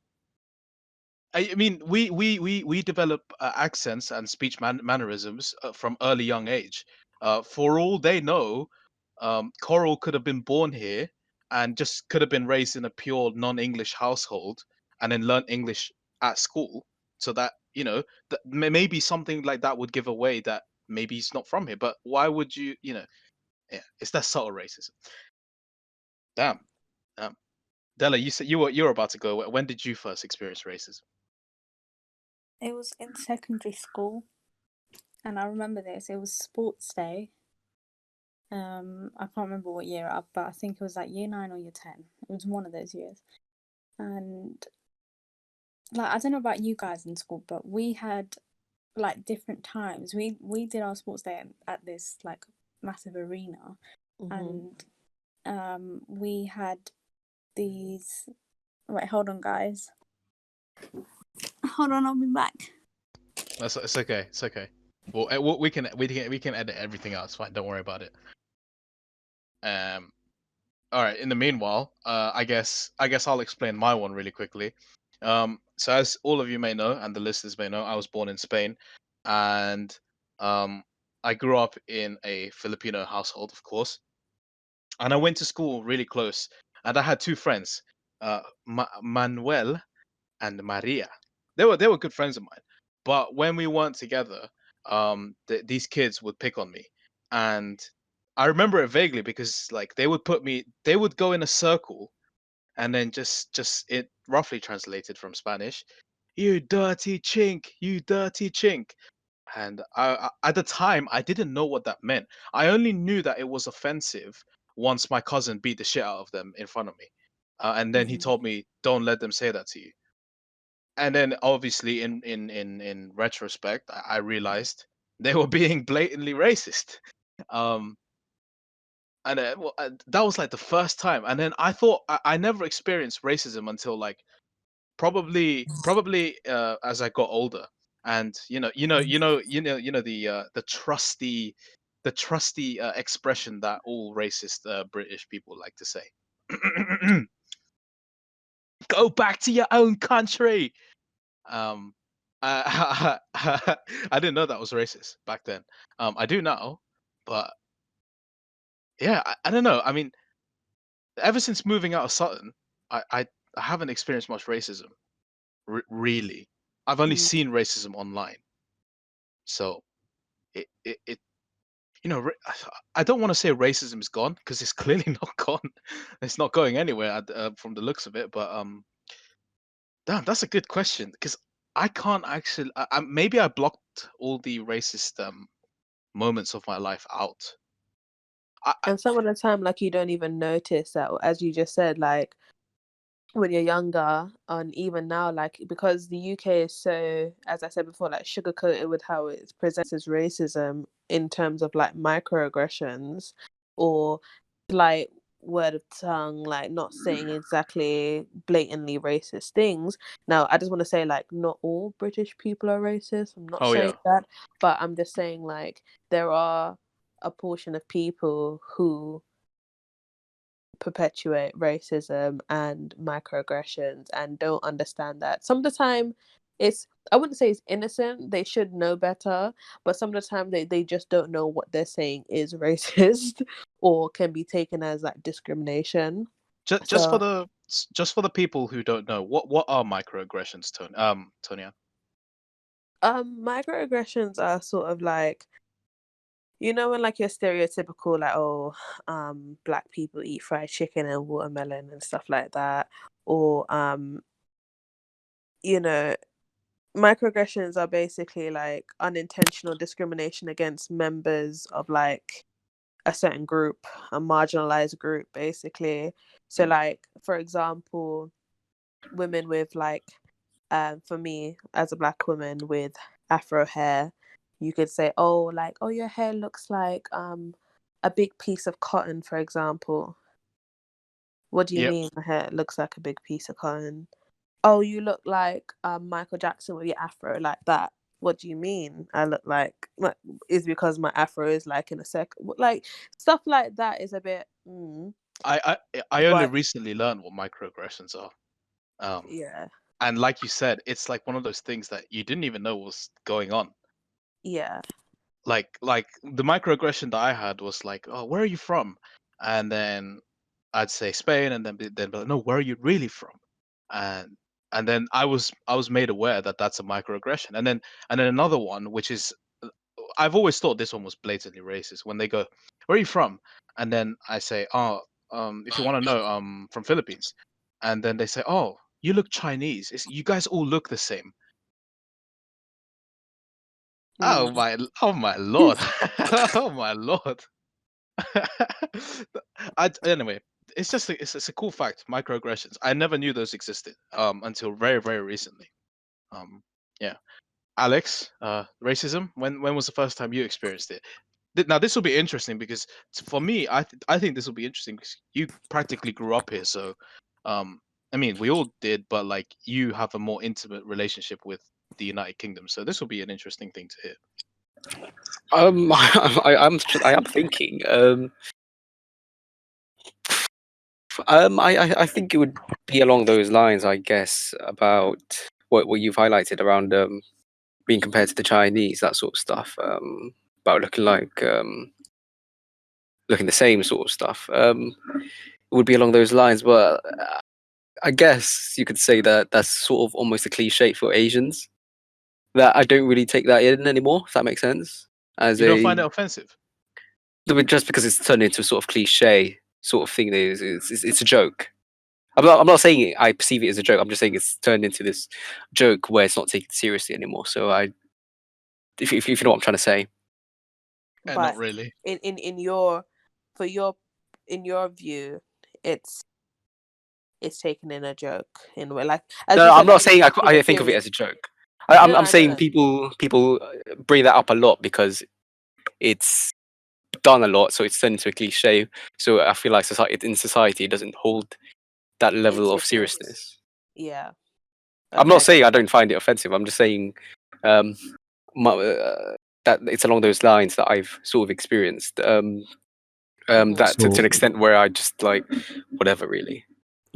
I mean, we develop accents and speech mannerisms from early young age. For all they know, Coral could have been born here and just could have been raised in a pure non-English household and then learn English at school, so that that maybe something like that would give away that maybe he's not from here. But why would you? Yeah, it's that subtle racism. Damn. Damn. Della, you said you were about to go. When did you first experience racism? It was in secondary school, and I remember this. It was sports day. I can't remember what year up, but I think it was like year 9 or year 10. It was one of those years, and like I don't know about you guys in school, but we had like different times. We did our sports day at this like massive arena, Mhm. and we had these. Wait, hold on, guys. Hold on, I'll be back. It's okay. It's okay. Well, we can edit everything out. It's fine. Don't worry about it. All right. In the meanwhile, I guess I'll explain my one really quickly. So as all of you may know, and the listeners may know, I was born in Spain, and I grew up in a Filipino household, of course, and I went to school really close, and I had two friends, Manuel and Maria. They were good friends of mine. But when we weren't together, these kids would pick on me, and I remember it vaguely because like they would go in a circle, and then just it roughly translated from Spanish, "You dirty chink, you dirty chink." And at the time, I didn't know what that meant. I only knew that it was offensive once my cousin beat the shit out of them in front of me, and then he Mhm. told me, "Don't let them say that to you." And then obviously in retrospect I realized they were being blatantly racist. um that was like the first time, and then I thought I never experienced racism until like probably as I got older. And the trusty expression that all racist British people like to say, go back to your own country. Um, I didn't know that was racist back then. I do now, but yeah, I don't know. I mean, ever since moving out of Sutton, I haven't experienced much racism. Really, I've only Mm. seen racism online. So it I don't want to say racism is gone because it's clearly not gone. It's not going anywhere from the looks of it. But damn, that's a good question because I can't actually. Maybe I blocked all the racist moments of my life out. And some of the time, like you don't even notice that, as you just said, like when you're younger, and even now, like because the UK is so, as I said before, like sugar coated with how it presents as racism in terms of like microaggressions or like word of tongue, like not saying exactly blatantly racist things. Now, I just want to say, like, not all British people are racist. I'm not Oh saying yeah, that, but I'm just saying like there are a portion of people who perpetuate racism and microaggressions and don't understand that some of the time it's, I wouldn't say it's innocent, they should know better, but some of the time they just don't know what they're saying is racist or can be taken as like discrimination. So just for the people who don't know, what are microaggressions, Tonya? microaggressions are sort of like, you know, when like your stereotypical like, oh, black people eat fried chicken and watermelon and stuff like that, or you know, microaggressions are basically like unintentional discrimination against members of like a certain group, a marginalized group, basically. So, Mm. like, for example, women with like, for me as a black woman with afro hair, you could say, oh, like, oh, your hair looks like a big piece of cotton, for example. What do you Yep. mean my hair looks like a big piece of cotton? Oh, you look like Michael Jackson with your afro like that. What do you mean? I look like is because my afro is like in a like stuff like that is a bit. I only But recently learned what microaggressions are. Um, yeah, and like you said, it's like one of those things that you didn't even know was going on. yeah, Like the microaggression that I had was like, "Oh, where are you from?" And then I'd say Spain, and then be like, "No, where are you really from?" And then I was made aware that that's a microaggression. And then another one, which is I've always thought this one was blatantly racist when they go, "Where are you from?" And then I say, "Oh, if you want to know, from Philippines." And then they say, "Oh, you look Chinese. You guys all look the same." mm. Oh my lord. Oh my lord. Anyway, it's just it's a cool fact. Microaggressions. I never knew those existed until very very recently. Yeah. Alex, racism. When was the first time you experienced it? Now this will be interesting because for me, I think this will be interesting because you practically grew up here. So, I mean, we all did, but like you have a more intimate relationship with the United Kingdom. So this will be an interesting thing to hear. I am thinking. I think it would be along those lines, I guess, about what you've highlighted around being compared to the Chinese, that sort of stuff. About looking the same sort of stuff. It would be along those lines, but I guess you could say that that's sort of almost a cliche for Asians. That I don't really take that in anymore. If that makes sense. As You don't find a it offensive? just because it's turned into a sort of cliche sort of thing. It's a joke. I'm not saying I perceive it as a joke. I'm just saying it's turned into this joke where it's not taken seriously anymore. So if you know what I'm trying to say. Not But really. in your for your in your view, it's taken in a joke in a way, like as No, you I'm said, not like saying it's been a I think of it period. as a joke. No, I'm I know saying that. people bring that up a lot because it's done a lot, so it's turned into a cliche. So I feel like society it doesn't hold that It's level of serious. seriousness. Yeah. I'm Okay, not I get saying I that. don't find it offensive. I'm just saying um, that it's along those lines that I've sort of experienced. Mhm. That to So, an extent where I just like whatever really.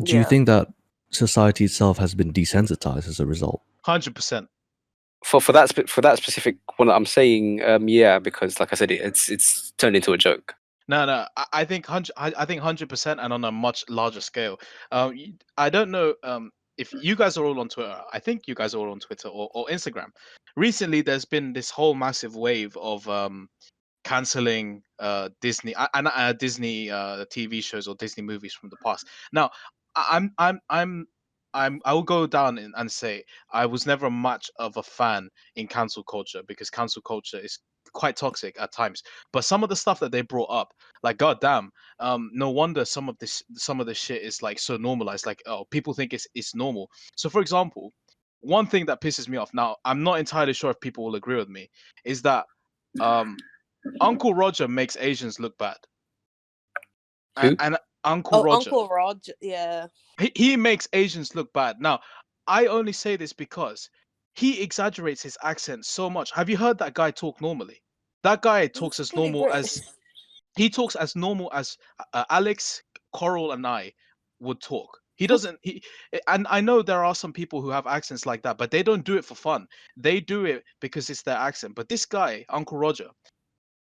do you Yeah. think that society itself has been desensitized as a result? 100%. For that specific one, I'm saying yeah, because like I said, it's turned into a joke. No. I think 100. I think 100%, and on a much larger scale. I don't know. If you guys are all on Twitter, I think you guys are all on Twitter or Instagram. Recently, there's been this whole massive wave of canceling Disney and Disney TV shows or Disney movies from the past. Now, I will go down and say I was never much of a fan in cancel culture because cancel culture is quite toxic at times. But some of the stuff that they brought up, like goddamn, no wonder some of this shit is like so normalized. Like, oh, people think it's normal. So for example, one thing that pisses me off, now I'm not entirely sure if people will agree with me, is that um Uncle Roger makes Asians look bad. Who? And Uncle Oh, Roger, Uncle Rog. Yeah. he makes Asians look bad. Now, I only say this because he exaggerates his accent so much. Have you heard that guy talk normally? That guy He's talks as fully normal British. as Alex, Alex, Coral, and I would talk. He doesn't. And I know there are some people who have accents like that, but they don't do it for fun. They do it because it's their accent. But this guy, Uncle Roger,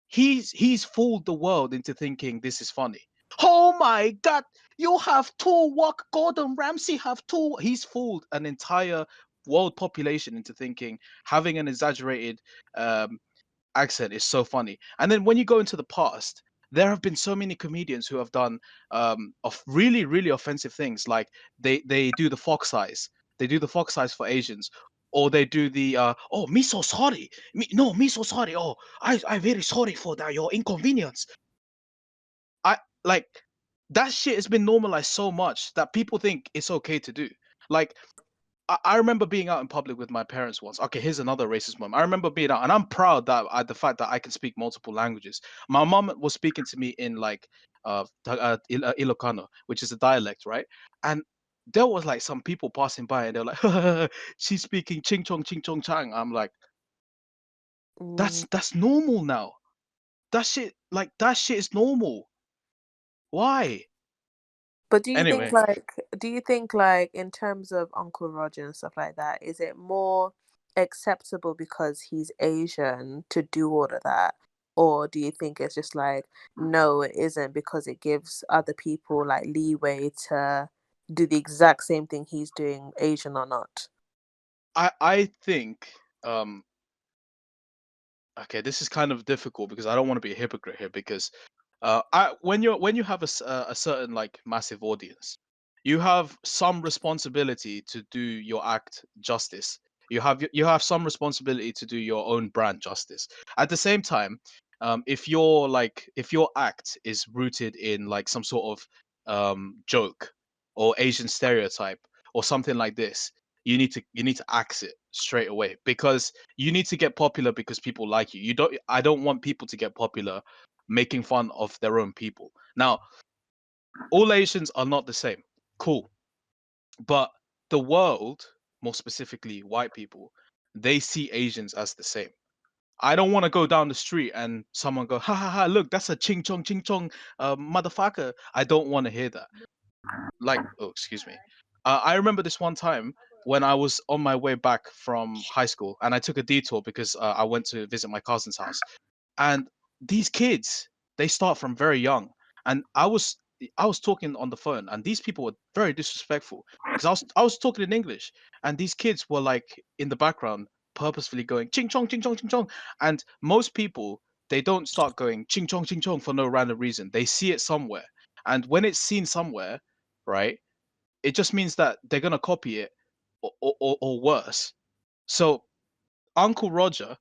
he's fooled the world into thinking this is funny. Oh my god, you have two walk Gordon Ramsay have two. He's fooled an entire world population into thinking having an exaggerated um, accent is so funny. And then when you go into the past, there have been so many comedians who have done of really offensive things, like they do the fox eyes. They do the fox eyes for Asians, or they do the oh, me so sorry, me so sorry, oh, I very sorry for that your inconvenience. I like that shit has been normalized so much that people think it's okay to do. Like I remember being out in public with my parents once. Okay, here's another racist moment. I remember being out, and I'm proud that the fact that I can speak multiple languages. My mom was speaking to me in like Ilocano, which is a dialect, right? And there was like some people passing by, and they're like, "She's speaking ching chong chang." I'm like, Mm. that's normal now. That shit is normal. Why? But Anyway, do you think like in terms of Uncle Roger and stuff like that, is it more acceptable because he's Asian to do all of that? Or do you think it's just like, no, it isn't because it gives other people like leeway to do the exact same thing he's doing, Asian or not? I think okay, this is kind of difficult because I don't want to be a hypocrite here because when you have a certain like massive audience, you have some responsibility to do your act justice. You have some responsibility to do your own brand justice. At the same time, if your act is rooted in like some sort of joke or Asian stereotype or something like this, you need to axe it straight away, because you need to get popular because people like you. I don't want people to get popular making fun of their own people. Now, all Asians are not the same. Cool. But the world, more specifically white people, they see Asians as the same. I don't want to go down the street and someone go, ha ha ha, look, that's a ching chong, motherfucker. I don't want to hear that. Like, oh, excuse me. I remember this one time when I was on my way back from high school and I took a detour because I went to visit my cousin's house. And these kids, they start from very young. And I was talking on the phone, and these people were very disrespectful because I was talking in English, and these kids were like in the background purposefully going ching chong, and most people, they don't start going ching chong for no random reason. They see it somewhere, and when it's seen somewhere, right, it just means that they're gonna copy it, or worse. So Uncle Roger,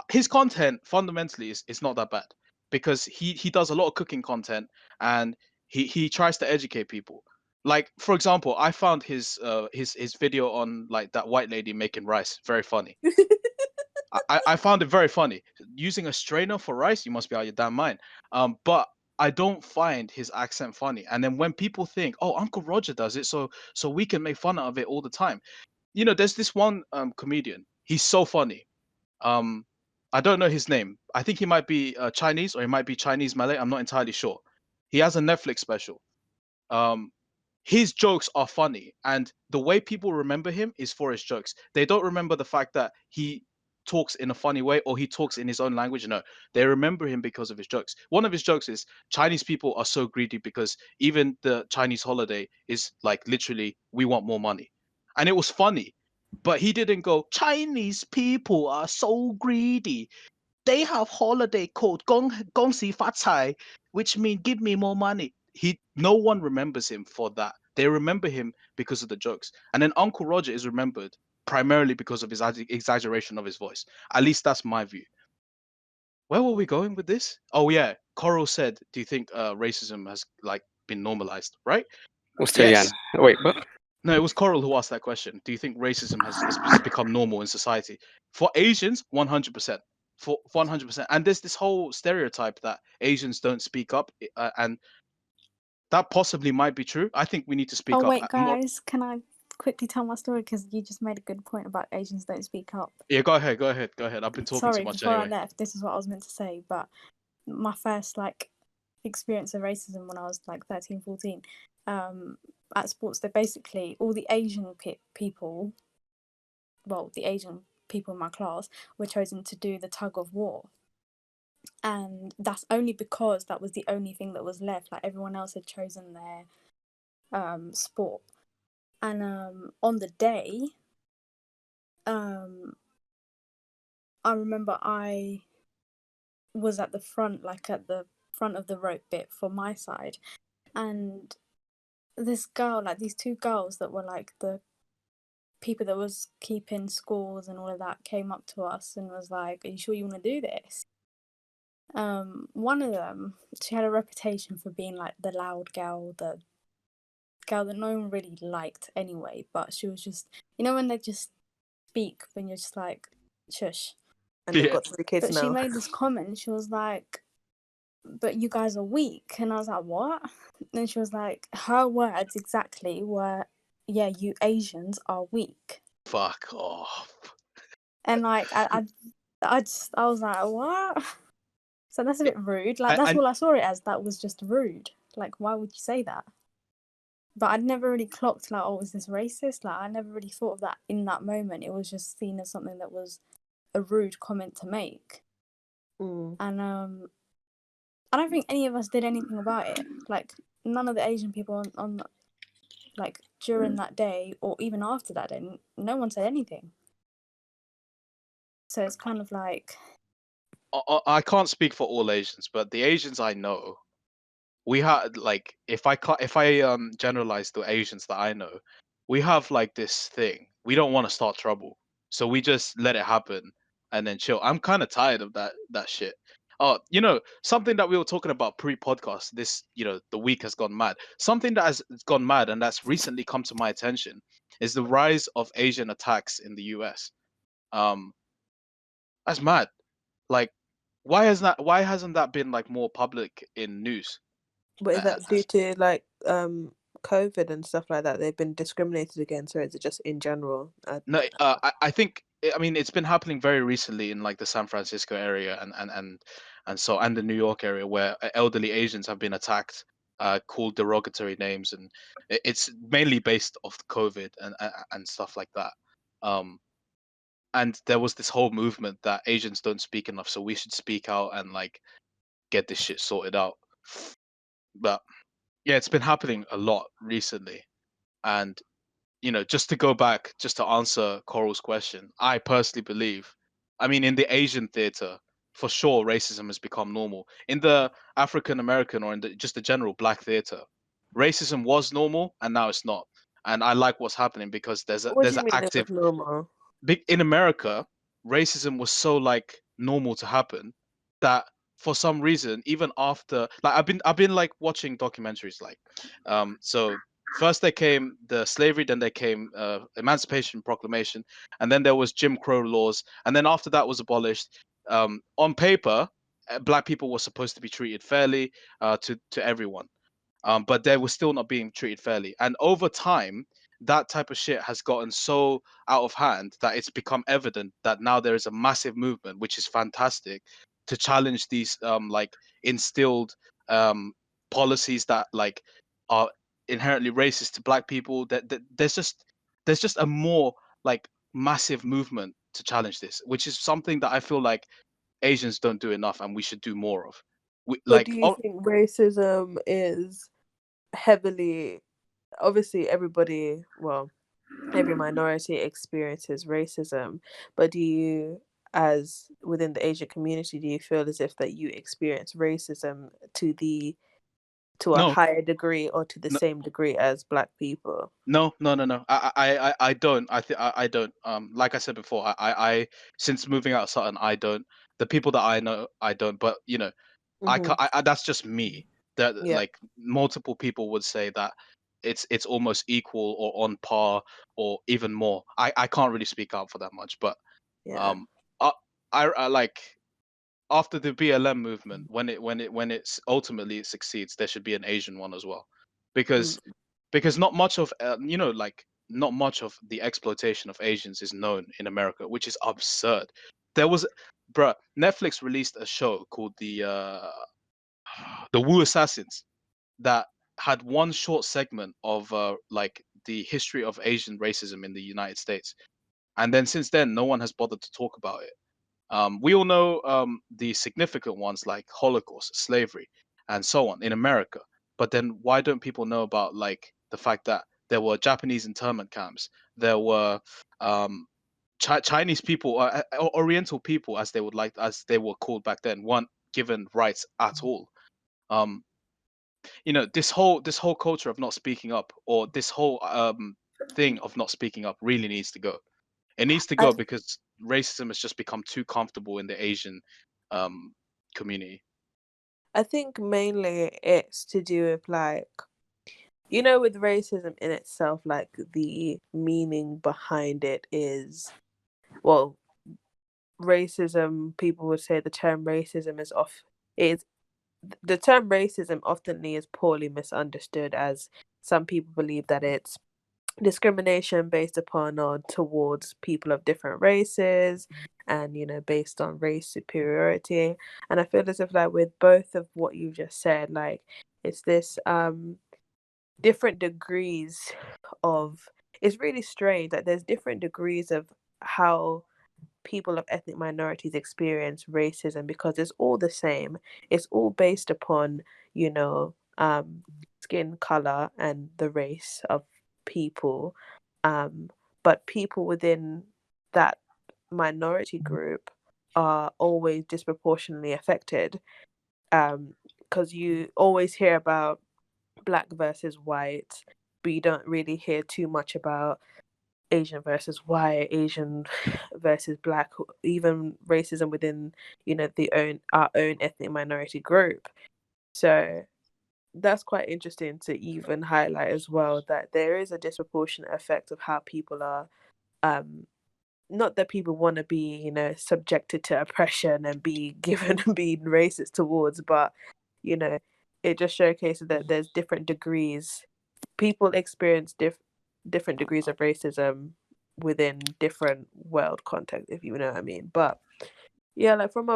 his content fundamentally is not that bad, because he does a lot of cooking content, and he tries to educate people. Like, for example, I found his video on like that white lady making rice very funny. I found it very funny. Using a strainer for rice, you must be out of your damn mind. But I don't find his accent funny. And then when people think, oh, Uncle Roger does it, so we can make fun of it all the time. There's this one comedian. He's so funny. um, I don't know his name. I think he might be Chinese, or he might be Chinese Malay. I'm not entirely sure. He has a Netflix special. Um, his jokes are funny, and the way people remember him is for his jokes. They don't remember the fact that he talks in a funny way or he talks in his own language. No, they remember him because of his jokes. One of his jokes is Chinese people are so greedy because even the Chinese holiday is like literally, we want more money. And it was funny, but he didn't go, Chinese people are so greedy. They have holiday called Gong Si Fa Cai, which means give me more money. No one remembers him for that. They remember him because of the jokes. And then Uncle Roger is remembered primarily because of his exaggeration of his voice. At least that's my view. Where were we going with this? Oh yeah, Coral said, "Do you think racism has like been normalized?" Right? Was Yes. Yan? Wait, what? No, it was Coral who asked that question. Do you think racism has become normal in society? For Asians, 100%. For 100%. And there's this whole stereotype that Asians don't speak up, and that possibly might be true. I think we need to speak Oh up. wait, I'm not. guys, can I quickly tell my story? Because you just made a good point about Asians don't speak up. Yeah, go ahead. I've been talking too Sorry, much before I anyway. left, this is what I was meant to say, but my first experience of racism when I was 13, 14, at sports, they basically, all the Asian people, well, the Asian people in my class were chosen to do the tug of war. And that's only because that was the only thing that was left. Like, everyone else had chosen their sport. And on the day, I remember I was at the front, at the front of the rope bit for my side, and this girl, these two girls that were the people that was keeping scores and all of that, came up to us and was like, "Are you sure you want to do this?" One of them, she had a reputation for being the loud girl, the girl that no one really liked anyway, but she was just, when they just speak when you're just shush. And they've Yeah. got 3 kids But now. she made this comment. She was like, "But you guys are weak." And I was like, "What?" And she was like, her words exactly were, "Yeah, you Asians are weak." Fuck off. And I was like, "What?" So that's a bit rude. That's And all I saw it as. That was just rude. Why would you say that? But I'd never really clocked oh, is this racist? I never really thought of that in that moment. It was just seen as something that was a rude comment to make. And I don't think any of us did anything about it. None of the Asian people on during that day or even after that day, no one said anything. So it's kind of I can't speak for all Asians, but the Asians I know, we had if I generalize the Asians that I know, we have this thing. We don't want to start trouble, so we just let it happen and then chill. I'm kind of tired of that shit. Something that we were talking about pre-podcast, this, the week has gone mad. Something that has gone mad and that's recently come to my attention is the rise of Asian attacks in the US. Um, that's mad. Like, why hasn't that been like more public in news? But is Uh, that due to like COVID and stuff like that? They've been discriminated against, or is it just in general? No, I think I mean it's been happening very recently in like the San Francisco area and the New York area where elderly Asians have been attacked, called derogatory names, and it's mainly based off COVID and stuff like that. Um, and there was this whole movement that Asians don't speak enough, so we should speak out and like get this shit sorted out. But yeah, it's been happening a lot recently, and just to go back, just to answer Coral's question, I personally believe, I mean, in the Asian theater, for sure, racism has become normal. In the African American or in just the general black theater, racism was normal and now it's not. And I like what's happening because What do there's you an mean it was active normal? in America, racism was so like normal to happen that for some reason, even after like I've been like watching documentaries like so first there came the slavery, then there came Emancipation Proclamation, and then there was Jim Crow laws, and then after that was abolished. On paper, black people were supposed to be treated fairly to everyone, but they were still not being treated fairly. And over time, that type of shit has gotten so out of hand that it's become evident that now there is a massive movement, which is fantastic, to challenge these like instilled um, policies that like are inherently racist to black people. That there's just a more like massive movement to challenge this, which is something that I feel like Asians don't do enough, and we should do more of. But do you Oh think racism is heavily, obviously everybody, well, every minority experiences racism, but do you, as within the Asian community, do you feel as if that you experience racism to a no, higher degree or to the no, same degree as black people? no, no, no, no. I don't. I don't. Like I said before, since moving out of Sutton, I don't. The people that I know, I don't. But Mm-hmm. that's just me. That Yeah, like multiple people would say that it's almost equal or on par or even more. I can't really speak out for that much, but yeah. um, I I like after the BLM movement, when it's ultimately it succeeds, there should be an Asian one as well, Mm. because not much of like not much of the exploitation of Asians is known in America, which is absurd. There was, bruh, Netflix released a show called the Wu Assassins that had one short segment of like the history of Asian racism in the United States, and then since then no one has bothered to talk about it. We all know the significant ones like Holocaust, slavery, and so on in America. But then why don't people know about like the fact that there were Japanese internment camps, there were Chinese people, Oriental people, as they were called back then, weren't given rights at all. Um, this whole culture of not speaking up, or this whole thing of not speaking up, really needs to go. It needs to I go because racism has just become too comfortable in the Asian um, community. I think mainly it's to do with like, with racism in itself, like the meaning behind it is, well, racism, people would say the term racism is the term racism often is poorly misunderstood, as some people believe that it's discrimination based upon or towards people of different races, and based on race superiority. And I feel as if like with both of what you just said, like it's this different degrees of, it's really strange that there's different degrees of how people of ethnic minorities experience racism, because it's all the same. It's all based upon, skin color and the race of people. Um, but people within that minority group are always disproportionately affected. Because you always hear about black versus white, but you don't really hear too much about Asian versus white, Asian versus black, even racism within, our own ethnic minority group. So that's quite interesting to even highlight as well, that there is a disproportionate effect of how people are, not that people want to be, subjected to oppression and be given being racist towards, but it just showcases that there's different degrees. People experience different degrees of racism within different world context, if you know what I mean. But yeah, like from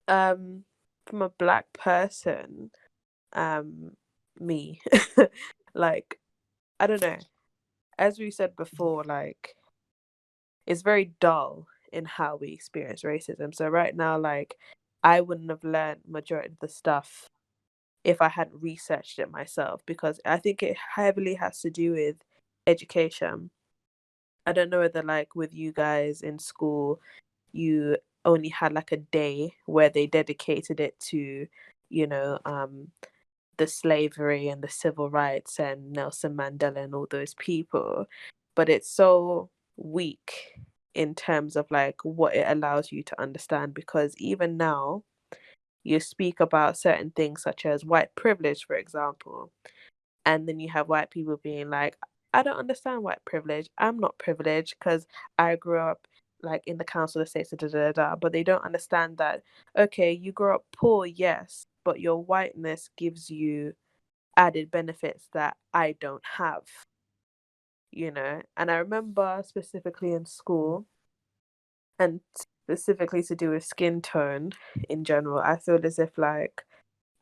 a black person, me, like, I don't know. As we said before, like, it's very dull in how we experience racism. So right now, like, I wouldn't have learned majority of the stuff if I hadn't researched it myself, because I think it heavily has to do with education. I don't know whether, like, with you guys in school, you only had like a day where they dedicated it to, you know, the slavery and the civil rights and Nelson Mandela and all those people, but it's so weak in terms of like what it allows you to understand, because even now you speak about certain things such as white privilege, for example, and then you have white people being like, I don't understand white privilege. I'm not privileged because I grew up like in the council estates, da, da, da, da. But they don't understand that, okay, you grew up poor, yes, but your whiteness gives you added benefits that I don't have, And I remember specifically in school, and specifically to do with skin tone in general, I feel as if like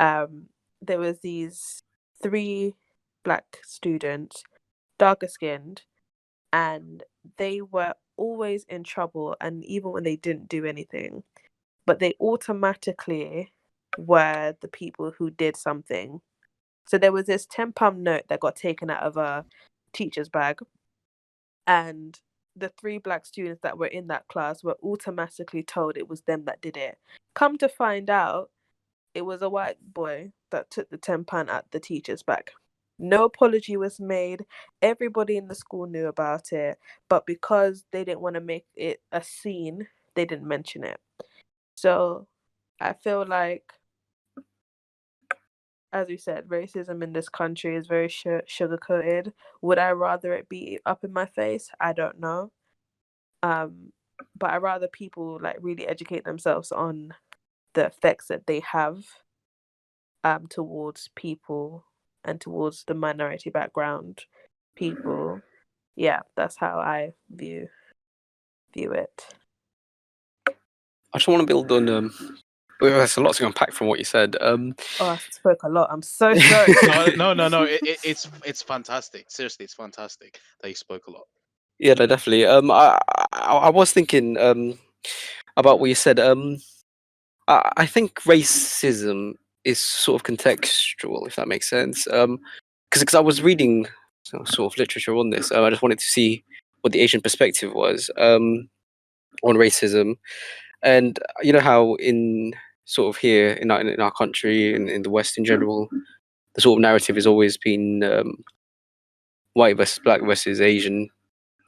there was these 3 black students, darker skinned, and they were always in trouble, and even when they didn't do anything, but they automatically were the people who did something. So there was this £10 note that got taken out of a teacher's bag, and the 3 black students that were in that class were automatically told it was them that did it. Come to find out, it was a white boy that took the £10 out the teacher's bag. No apology was made. Everybody in the school knew about it, but because they didn't want to make it a scene, they didn't mention it. So I feel like, as we said, racism in this country is very sugar coated. Would I rather it be up in my face? I don't know. But I rather people like really educate themselves on the effects that they have towards people and towards the minority background people. Yeah, that's how I view it. I just want to build on. Well, there's a lot to unpack from what you said. Oh, I spoke a lot. I'm so sorry. No. It's fantastic. Seriously, it's fantastic that you spoke a lot. Yeah, no, definitely. I was thinking about what you said. I think racism is sort of contextual, if that makes sense. Because I was reading sort of literature on this. I just wanted to see what the Asian perspective was on racism, and you know how in sort of here in our country in the West in general, the sort of narrative has always been white versus black versus Asian,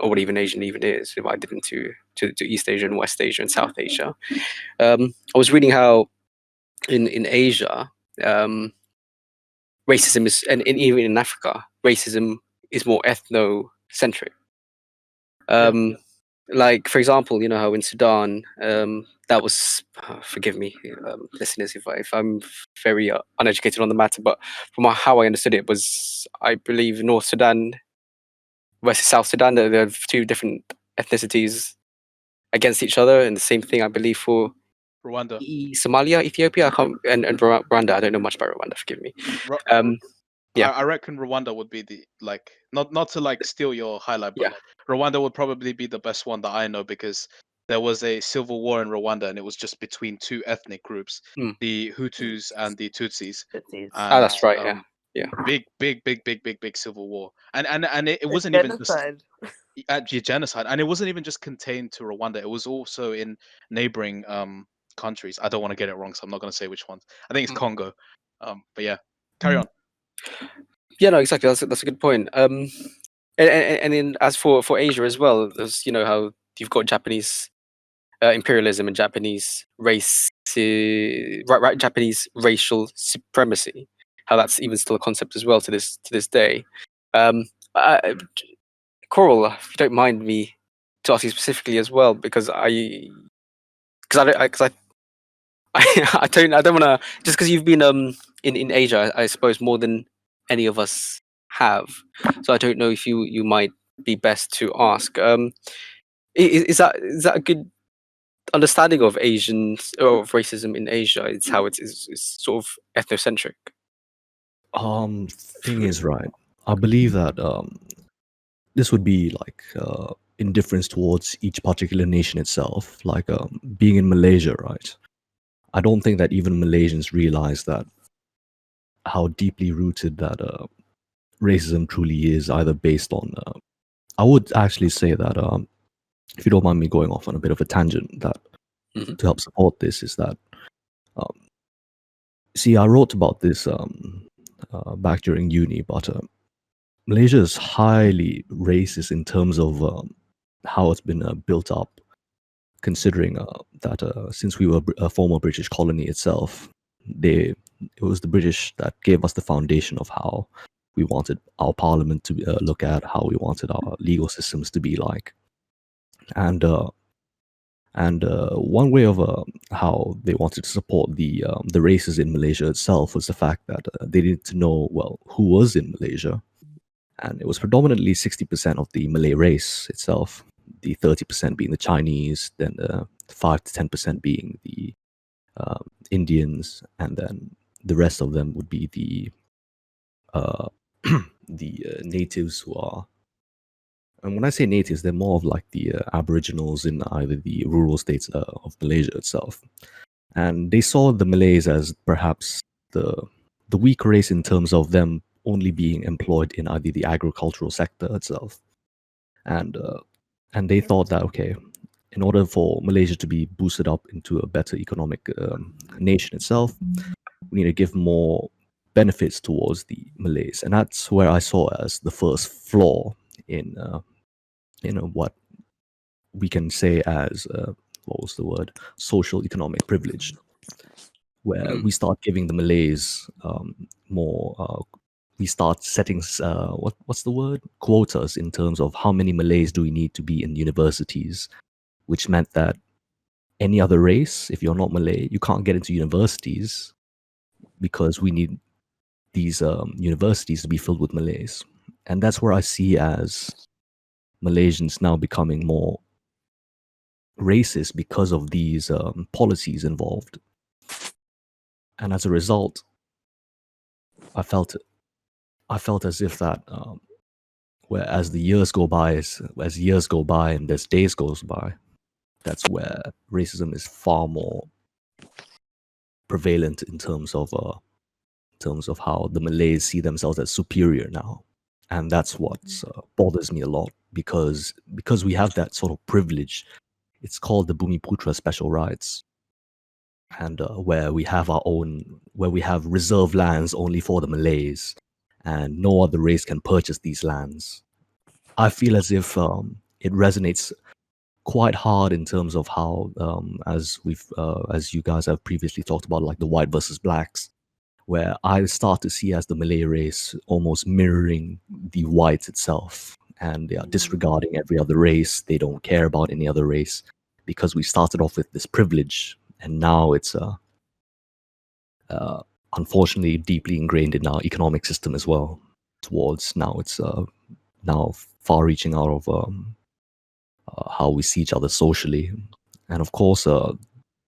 or what even Asian even is, divided into to East Asia and West Asia and South Asia. I was reading how in Asia, racism is, and even in Africa, racism is more ethnocentric. Like for example, you know how in Sudan, that was forgive me, listeners, if I'm very uneducated on the matter, but from how I understood it was, I believe North Sudan versus South Sudan, there are 2 different ethnicities against each other, and the same thing I believe for Rwanda. Somalia, Ethiopia, and Rwanda. I don't know much about Rwanda. Forgive me. Yeah. I reckon Rwanda would be the like not to like steal your highlight, but Yeah. Rwanda would probably be the best one that I know, because there was a civil war in Rwanda and it was just between 2 ethnic groups, the Hutus and the Tutsis. Oh, that's right. Yeah. Big civil war, and it wasn't even just actually genocide, and it wasn't even just contained to Rwanda. It was also in neighboring countries. I don't want to get it wrong, so I'm not going to say which ones. I think it's Congo. But yeah, carry on. Yeah, no, exactly. That's a good point. And then as for Asia as well, there's how you've got Japanese imperialism and Japanese race, right, Japanese racial supremacy. How that's even still a concept as well to this day. Coral, if you don't mind me to ask you specifically as well, because I I don't want to, just because you've been in Asia, I suppose more than any of us have. So I don't know if you might be best to ask. Is that a good understanding of Asians or of racism in Asia? It's how it's sort of ethnocentric. Thing is, right, I believe that this would be like indifference towards each particular nation itself. Like being in Malaysia, right? I don't think that even Malaysians realize that how deeply rooted that racism truly is, either based on. I would actually say that, if you don't mind me going off on a bit of a tangent, that Mhm. to help support this is that, see, I wrote about this back during uni, but Malaysia is highly racist in terms of how it's been built up, considering that since we were a former British colony itself, it was the British that gave us the foundation of how we wanted our parliament to look at, how we wanted our legal systems to be like. And one way of how they wanted to support the races in Malaysia itself was the fact that they needed to know, well, who was in Malaysia, and it was predominantly 60% of the Malay race itself, the 30% being the Chinese, then 5 to 10% being the Indians, and then the rest of them would be the natives who are. And when I say natives, they're more of like the Aboriginals in either the rural states of Malaysia itself. And they saw the Malays as perhaps the weak race in terms of them only being employed in either the agricultural sector itself. And they thought that, okay, in order for Malaysia to be boosted up into a better economic nation itself, we need to give more benefits towards the Malays. And that's where I saw as the first flaw in what we can say as what was the word, social economic privilege, where we start giving the Malays more. We start setting what's the word, quotas, in terms of how many Malays do we need to be in universities, which meant that any other race, if you're not Malay, you can't get into universities because we need these universities to be filled with Malays. And that's where I see as Malaysians now becoming more racist because of these policies involved. And as a result, I felt as if that where as years go by and as days goes by, that's where racism is far more prevalent in terms of how the Malays see themselves as superior now. And that's what bothers me a lot, because we have that sort of privilege. It's called the Bumiputra special rights, and where we have reserved lands only for the Malays, and no other race can purchase these lands. I feel as if it resonates quite hard in terms of how, as you guys have previously talked about, like the white versus blacks, where I start to see as the Malay race almost mirroring the whites itself, and they are disregarding every other race. They don't care about any other race because we started off with this privilege, and now it's unfortunately deeply ingrained in our economic system as well. Towards now, it's now far-reaching out of how we see each other socially, and of course,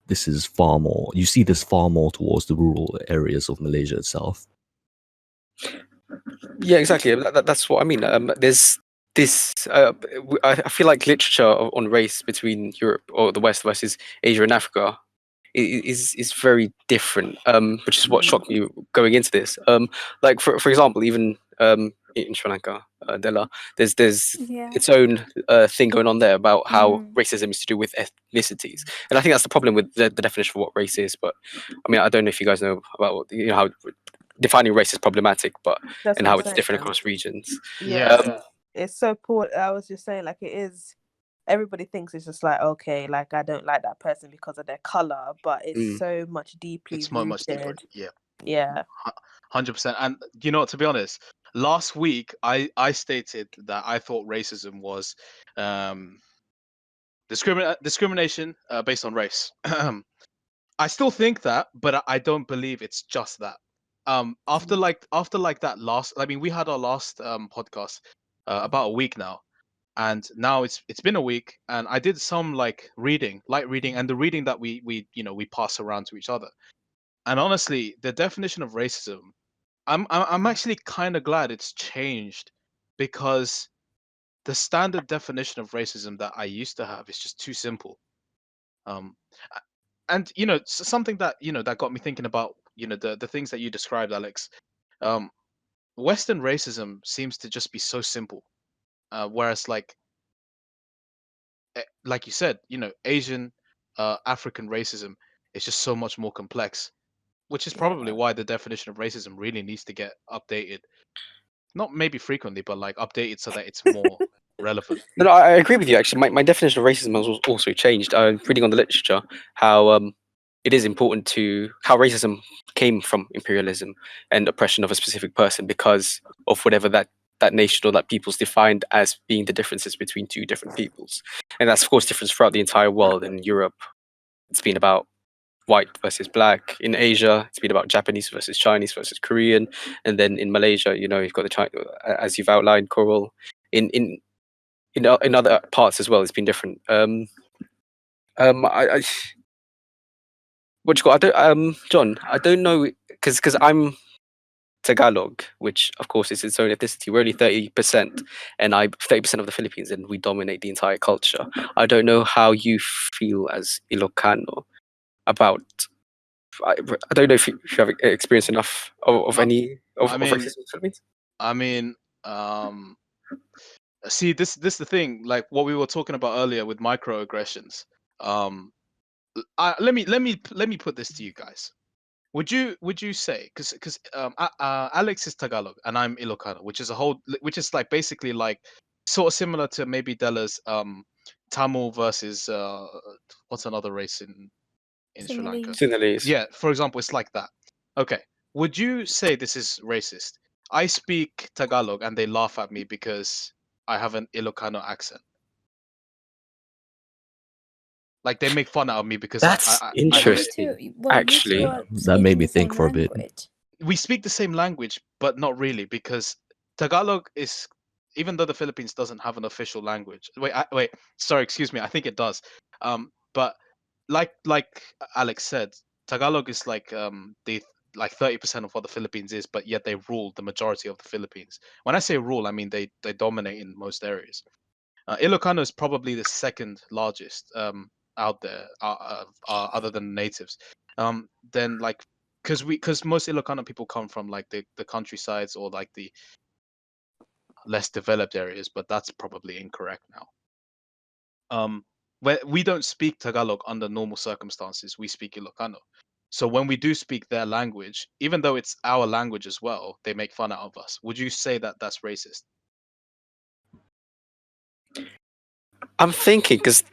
this is far more. You see this far more towards the rural areas of Malaysia itself. Yeah, exactly. That's what I mean. There's this. I feel like literature on race between Europe or the West versus Asia and Africa is very different. Which is what shocked me going into this. Like for example, even in Sri Lanka, Della, there's Yeah. its own thing going on there about how racism is to do with ethnicities, and I think that's the problem with the definition of what race is. But I mean, I don't know if you guys know about how defining race is problematic, That's and what how I'm it's saying, different man. across regions. Yeah. it's so poor. I was just saying, like, it is. Everybody thinks it's just like, okay, like I don't like that person because of their color, but it's Mm. so much deeply It's much deeper. rooted. Yeah, Yeah. 100%. And you know what? To be honest, last week I stated that I thought racism was um, discrimination based on race. I still think that, but I don't believe it's just that. After like that last, I mean, we had our last podcast about a week now, and now it's been a week, and I did some like light reading, and the reading that we pass around to each other. And honestly, the definition of racism, I'm actually kind of glad it's changed, because the standard definition of racism that I used to have is just too simple. Um, and something that that got me thinking about the things that you described, Alex. um Western racism seems to just be so simple, whereas like you said, Asian, African racism is just so much more complex, which is probably Yeah. why the definition of racism really needs to get updated, not maybe frequently, but like updated so that it's more relevant. No, I agree with you. Actually, my definition of racism has also changed. Reading on the literature, how it is important to how racism came from imperialism and oppression of a specific person because of whatever that nation or that people's defined as being the differences between two different peoples, and that's of course different throughout the entire world. In Europe, it's been about white versus black. In Asia, it's been about Japanese versus Chinese versus Korean, and then in Malaysia, you've got the China, as you've outlined, Coral. In other parts as well, it's been different. I what you call? I don't, John, I don't know because I'm Tagalog, which of course is its own ethnicity. We're only 30%, and 30% of the Philippines, and we dominate the entire culture. I don't know how you feel as Ilocano about. I don't know if you have experienced enough of I, any I of mean, racism in the Philippines. I mean, see, this the thing, like what we were talking about earlier with microaggressions. Um, let me put this to you guys. Would you say, because Alex is Tagalog and I'm Ilocano, which is like basically like sort of similar to maybe Della's Tamil versus what's another race in Sri Lanka? Sinhalese. Sinhalese. Yeah, for example, it's like that. Okay, would you say this is racist? I speak Tagalog and they laugh at me because I have an Ilocano accent. Like they make fun out of me because I That's I, I But have you it. two, interesting, well, you two actually. Yeah, are that made speaking me the think same for a bit. language. We speak the same language, but not really, because Tagalog is, even though the Philippines doesn't have an official language. Wait, sorry, excuse me. I think it does. But like Alex said, Tagalog is the like 30% of what the Philippines is, but yet they rule the majority of the Philippines. When I say rule, I mean they dominate in most areas. Ilocano is probably the second largest out there, other than the natives. Then like because most Ilocano people come from like the countrysides or like the less developed areas, but that's probably incorrect now. Where we don't speak Tagalog under normal circumstances, we speak Ilocano. So when we do speak their language, even though it's our language as well, they make fun out of us. Would you say that that's racist? I'm thinking because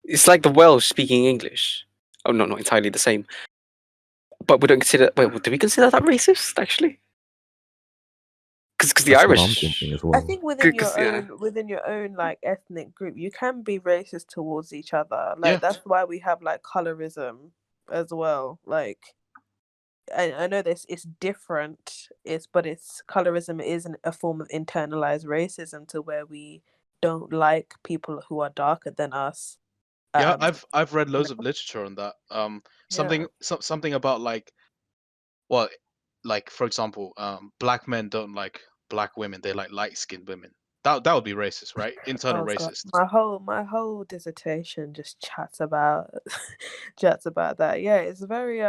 it's like the Welsh speaking English. Oh no, not entirely the same. But we don't consider. Wait, do we consider that racist actually? Because the That's what I'm thinking Irish. as I well. think Because yeah, within your own like ethnic group, you can be racist towards each other. Yeah. Like that's why we have like colorism as well. Like I know this it's different, but it's colorism is a form of internalized racism to where we don't like people who are darker than us. Yeah, Um, I've read you loads of know, literature on that. yeah. Something about like, well, like for example, black men don't like black women; they like light-skinned women. That would be racist, right? Internal Oh god, racist. my whole dissertation just chats about chats about that. Yeah, it's very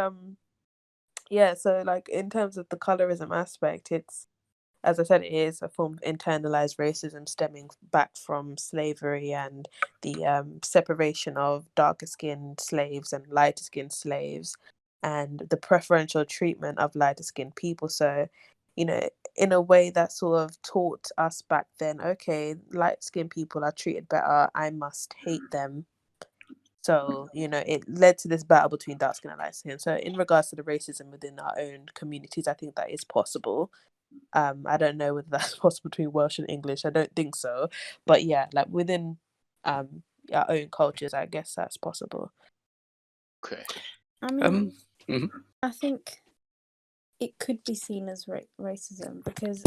yeah. So like in terms of the colorism aspect, it's as I said, it is a form of internalized racism stemming back from slavery and the separation of darker skinned slaves and lighter skinned slaves and the preferential treatment of lighter skinned people. So, you know, in a way that sort of taught us back then, okay, light-skinned people are treated better, I must hate them. So, it led to this battle between dark skin and light skin. So in regards to the racism within our own communities, I think that is possible. I don't know whether that's possible between Welsh and English. I don't think so. But yeah, like within our own cultures, I guess that's possible. Okay. I mean, mhm. I think it could be seen as racism because,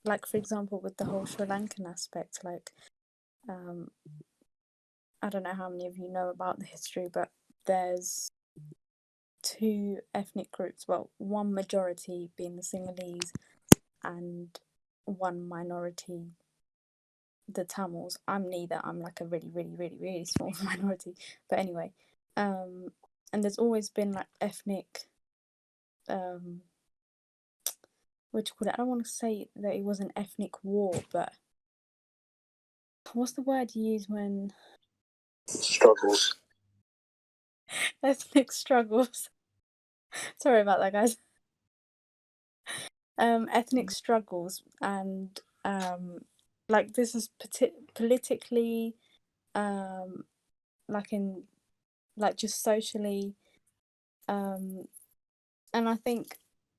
like, for example, with the whole Sri Lankan aspect, like, I don't know how many of you know about the history, but there's two ethnic groups. Well, one majority being the Sinhalese and one minority, the Tamils. I'm neither. I'm like a really, really, really, really small minority. But anyway, and there's always been like ethnic, what do you call it? I don't want to say that it was an ethnic war, but what's the word you use when Struggles. ethnic struggles? Sorry about that, guys. Ethnic struggles and like this is politically, like in like just socially, and I think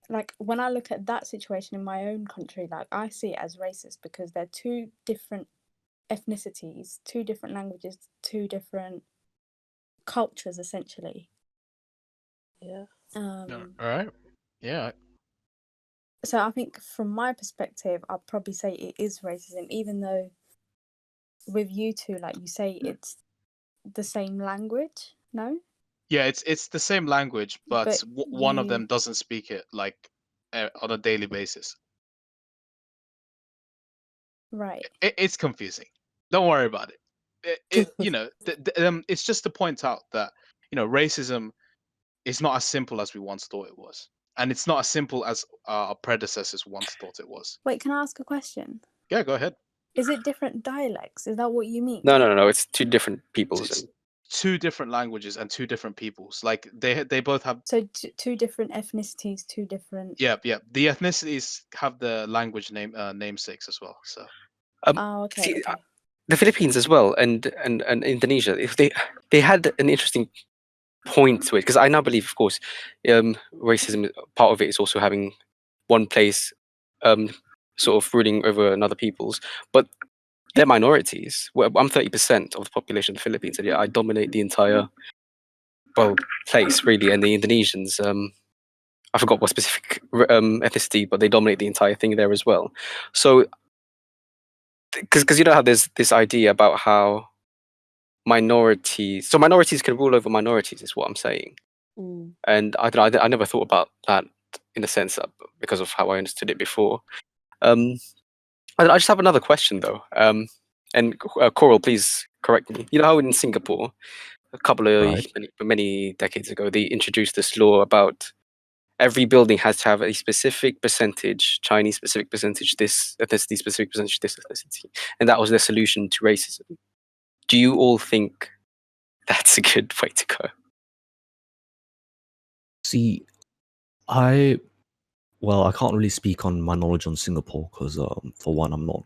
like when I look at that situation in my own country, like I see it as racist because they're two different ethnicities, two different languages, two different cultures essentially. Yeah. All right. Yeah. So I think from my perspective, I'd probably say it is racism, even though with you two, like you say, it's the same language. No, Yeah, it's the same language, but but one of you them doesn't speak it like on a daily basis. right. It's confusing. Don't worry about it. It's just to point out that racism is not as simple as we once thought it was, and it's not as simple as our predecessors once thought it was. Wait, can I ask a question? Yeah, go ahead. Is it different dialects? Is that what you mean? No. It's two different peoples. It's two different languages and two different peoples. Like they both have. So two different ethnicities, two different. Yeah. The ethnicities have the language namesakes as well. So. Oh, okay, See, okay. the Philippines as well, and Indonesia. If they had an interesting point to it, because I now believe, of course, racism. Part of it is also having one place, sort of ruling over another people's, but they're minorities. Well, I'm 30% of the population of the Philippines, and yet I dominate the entire place really. And the Indonesians, I forgot what specific ethnicity, but they dominate the entire thing there as well. So, because you know how there's this idea about how minorities can rule over minorities, is what I'm saying. Mm. And I don't know, I never thought about that in the sense that because of how I understood it before. I just have another question though. And Coral, please correct me. You know how in Singapore, a couple of Right. many decades ago, they introduced this law about every building has to have a specific percentage, Chinese specific percentage, this ethnicity specific percentage, this ethnicity, and that was their solution to racism. Do you all think that's a good way to go? See, well, I can't really speak on my knowledge on Singapore because, for one, I'm not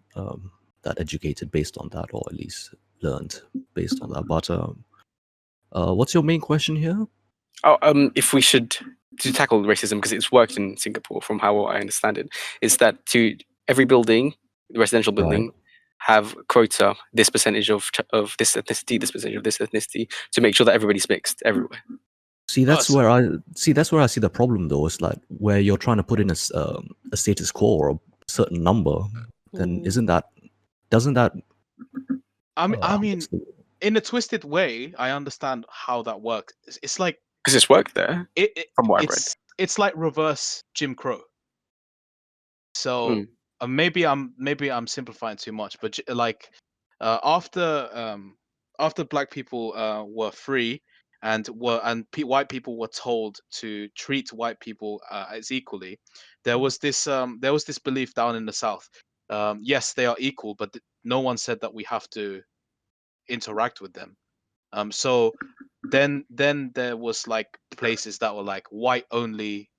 that educated based on that, or at least learned based on that. But what's your main question here? Oh, if we should to tackle racism, because it's worked in Singapore, from how I understand it, is that to every building, residential building, have quota this percentage of this ethnicity, this percentage of this ethnicity, to make sure that everybody's mixed everywhere. See, that's so- where I see. That's where I see the problem, though. It's like where you're trying to put in a status quo or a certain number. Then doesn't that? I mean, in a twisted way, I understand how that works. It's like Because it's worked there, from what I've read. it's like reverse Jim Crow. So maybe I'm simplifying too much, but like after black people were free and white people were told to treat white people as equally, there was this belief down in the South. Yes, they are equal, but no one said that we have to interact with them. So then there was like places that were like white only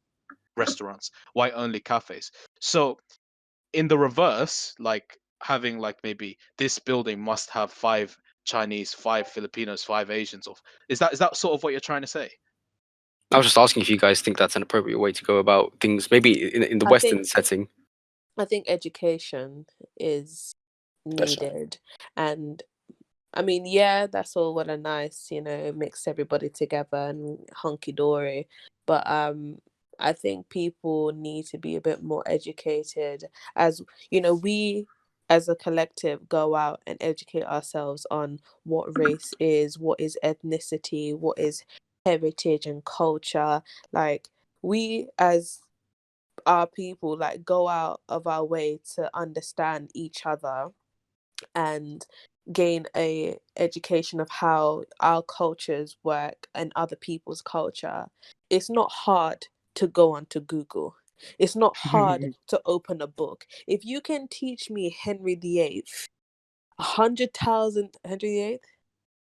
restaurants, white only cafes. So in the reverse, like having like maybe this building must have 5 Chinese, 5 Filipinos, 5 Asians, or is that sort of what you're trying to say? I was just asking if you guys think that's an appropriate way to go about things, maybe in the I Western think setting. I think education is Gotcha. needed, and I mean, yeah, that's all well and nice, mix everybody together and hunky dory. But I think people need to be a bit more educated. As we as a collective go out and educate ourselves on what race is, what is ethnicity, what is heritage and culture. Like we as our people like go out of our way to understand each other and gain a education of how our cultures work and other people's culture. It's not hard to go onto Google. It's not hard to open a book. If you can teach me Henry VIII, 100,000 Henry VIII?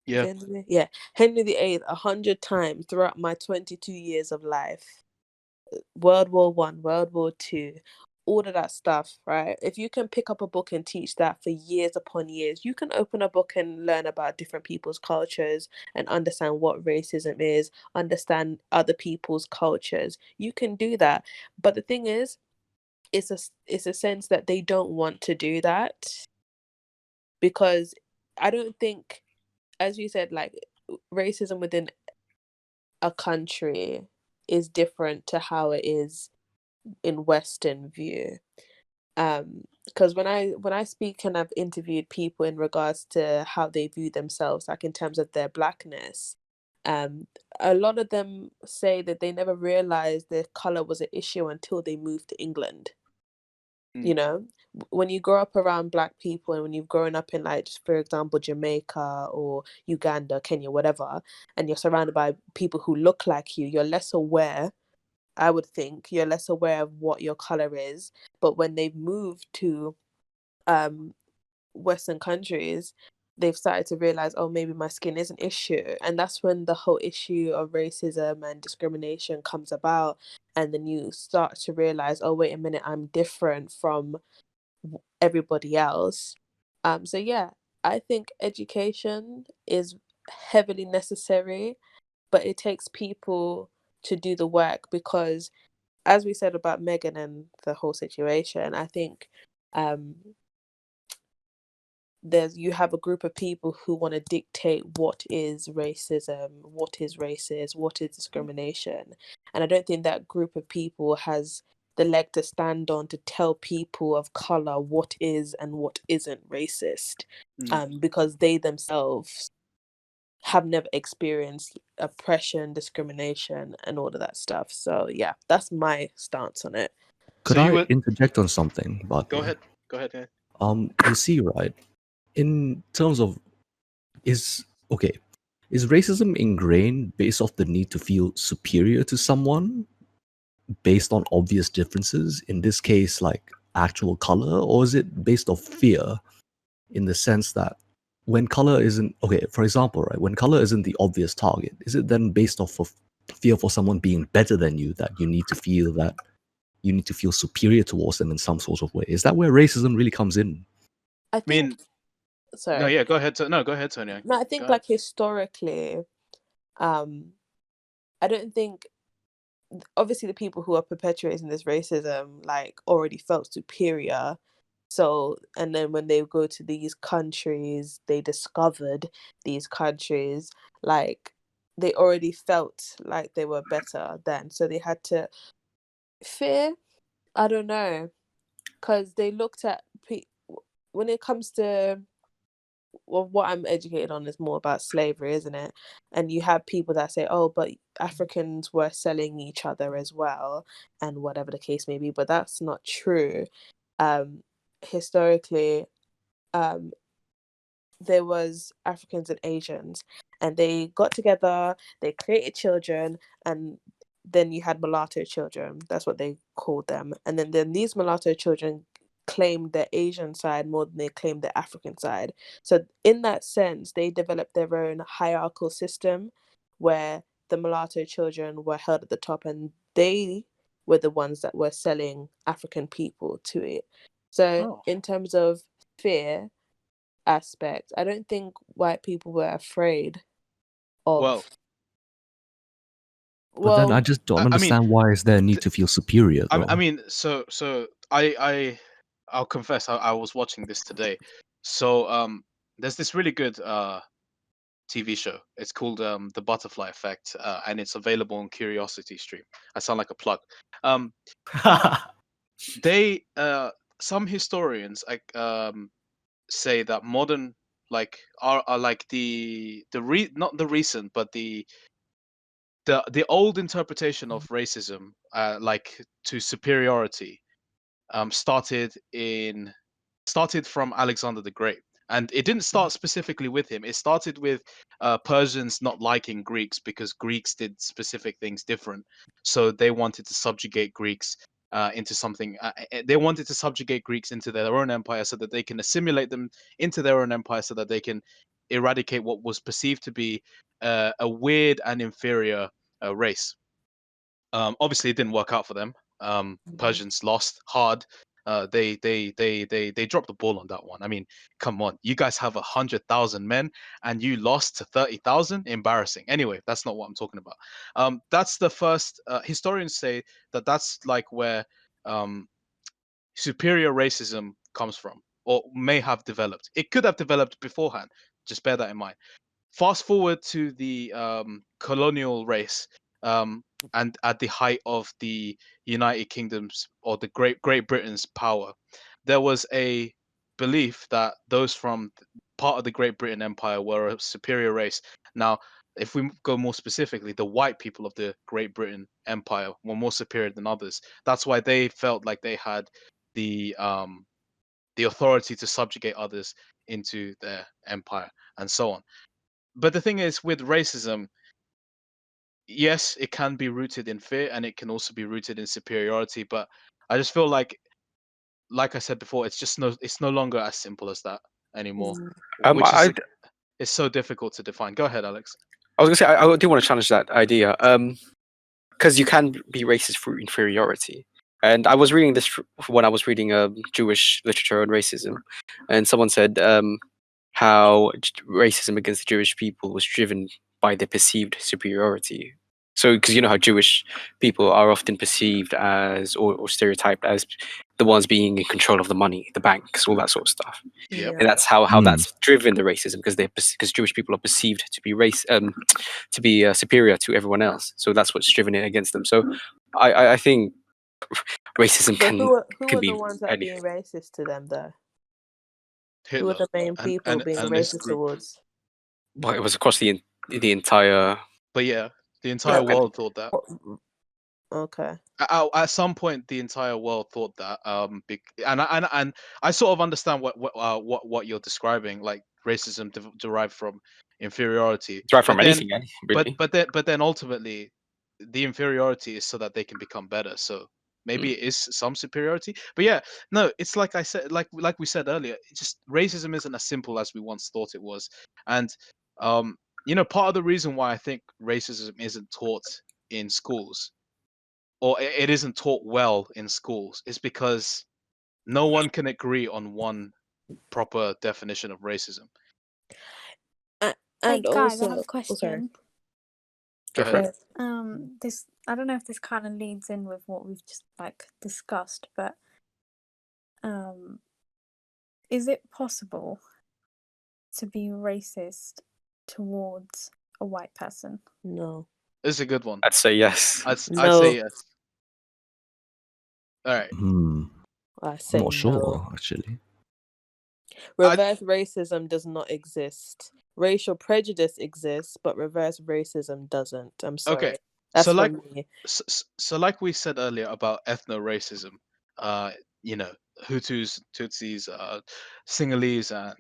Yeah. Yeah, Henry VIII 100 times throughout my 22 years of life. World War One, World War Two, all of that stuff, right? If you can pick up a book and teach that for years upon years, you can open a book and learn about different people's cultures and understand what racism is, understand other people's cultures. You can do that. But the thing is, it's a sense that they don't want to do that because I don't think, as you said, like racism within a country is different to how it is in Western view. Because when I speak and I've interviewed people in regards to how they view themselves, like in terms of their blackness, um, a lot of them say that they never realized their color was an issue until they moved to England. You know, when you grow up around black people and when you've grown up in, like, just for example, Jamaica or Uganda, Kenya, whatever, and you're surrounded by people who look like you're less aware. I would think you're less aware of what your color is. But when they've moved to um, Western countries, they've started to realize, oh, maybe my skin is an issue. And that's when the whole issue of racism and discrimination comes about. And then you start to realize, oh, wait a minute, I'm different from everybody else. So, yeah, I think education is heavily necessary, but it takes people to do the work because, as we said about Megan and the whole situation, I think you have a group of people who want to dictate what is racism, what is racist, what is discrimination. And I don't think that group of people has the leg to stand on to tell people of color what is and what isn't racist, because they themselves have never experienced oppression, discrimination, and all of that stuff. So yeah, that's my stance on it. Could So you I would interject on something, go Bartley? ahead. Go ahead. Yeah. You see, right? In terms of is racism ingrained based off the need to feel superior to someone based on obvious differences? In this case, like actual color, or is it based off fear? In the sense that when color isn't for example, right? When color isn't the obvious target, is it then based off of fear for someone being better than you that you need to feel superior towards them in some sort of way? Is that where racism really comes in? I I mean, think, sorry. no, yeah, go ahead. No, go ahead, Sonia. No, I Go think ahead. like historically, I don't think, obviously the people who are perpetuating this racism like already felt superior. So, and then when they go to these countries, they discovered these countries, like they already felt like they were better then. So they had to fear, I don't know, because they looked at when it comes to, well, what I'm educated on is more about slavery, isn't it? And you have people that say, oh, but Africans were selling each other as well, and whatever the case may be, but that's not true. Historically, um, there was Africans and Asians, and they got together, they created children, and then you had mulatto children. That's what they called them. And then these mulatto children claimed the Asian side more than they claimed the African side. So in that sense, they developed their own hierarchical system where the mulatto children were held at the top and they were the ones that were selling African people to it. So Oh. in terms of fear aspect, I don't think white people were afraid of. Well, But then I Well, just don't I mean, understand why is there a need to feel superior I though. mean, so I'll confess, I was watching this today. So there's this really good TV show. It's called The Butterfly Effect, and it's available on Curiosity Stream. I sound like a plug. Um, they some historians say that modern like are like not the recent but the old interpretation of racism like to superiority started from Alexander the Great. And it didn't start specifically with him. It started with Persians not liking Greeks because Greeks did specific things different. So they wanted to subjugate Greeks into something. They wanted to subjugate Greeks into their own empire so that they can assimilate them into their own empire so that they can eradicate what was perceived to be a weird and inferior race. Obviously, it didn't work out for them. Persians lost hard. They dropped the ball on that one. I mean, come on, you guys have 100,000 men and you lost to 30,000. Embarrassing. Anyway, that's not what I'm talking about. That's the first. Historians say that that's like where superior racism comes from, or may have developed. It could have developed beforehand. Just bear that in mind. Fast forward to the colonial race, and at the height of the United Kingdom's or the Great Britain's power, there was a belief that those from part of the Great Britain Empire were a superior race. Now, if we go more specifically, the white people of the Great Britain Empire were more superior than others. That's why they felt like they had the authority to subjugate others into their empire and so on. But the thing is, with racism, yes, it can be rooted in fear and it can also be rooted in superiority. But I just feel like I said before, it's no longer as simple as that anymore. Which is I it's so difficult to define. Go ahead, Alex. was gonna say I do want to challenge that idea. Because you can be racist through inferiority. And I was reading this when I was reading Jewish literature on racism, and someone said how racism against the Jewish people was driven by their perceived superiority. So, because you know how Jewish people are often perceived as or stereotyped as the ones being in control of the money, the banks, all that sort of stuff, Yep. and that's how Mm. that's driven the racism because because Jewish people are perceived to be superior to everyone else. So that's what's driven it against them. So I think racism but who can were the be ones that being anything. racist to them though? Who were Hitler the main and people being and this racist group. towards? But it was across the entire. But yeah, the entire Like, world thought that. okay. At some point, the entire world thought that. And I sort of understand what you're describing, like racism derived from inferiority. Derived But from then, anything, really. but then ultimately, the inferiority is so that they can become better. So maybe it is some superiority. But yeah, no, it's like I said, like we said earlier, it's just racism isn't as simple as we once thought it was. And part of the reason why I think racism isn't taught in schools, or it isn't taught well in schools, is because no one can agree on one proper definition of racism. And Hey guys, I have also, a sorry. question. Go ahead. This I don't know if this kind of leads in with what we've just like discussed, but is it possible to be racist towards a white person? No. It's a good one. I'd say yes. I'd No. say yes. All right. I say I'm not no. sure actually. Reverse racism does not exist. Racial prejudice exists, but reverse racism doesn't. I'm sorry. Okay. That's So for like me. so like we said earlier about ethno-racism, Hutus, Tutsis, Sinhalese, and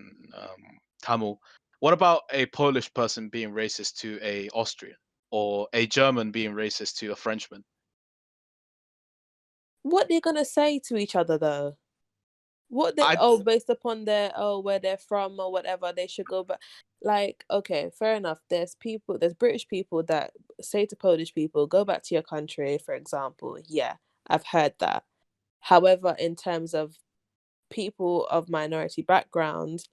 Tamil. What about a Polish person being racist to a Austrian, or a German being racist to a Frenchman? What they're gonna say to each other though? What they based upon their where they're from or whatever, they should go back. Like, okay, fair enough. There's British people that say to Polish people, go back to your country, for example. Yeah, I've heard that. However, in terms of people of minority backgrounds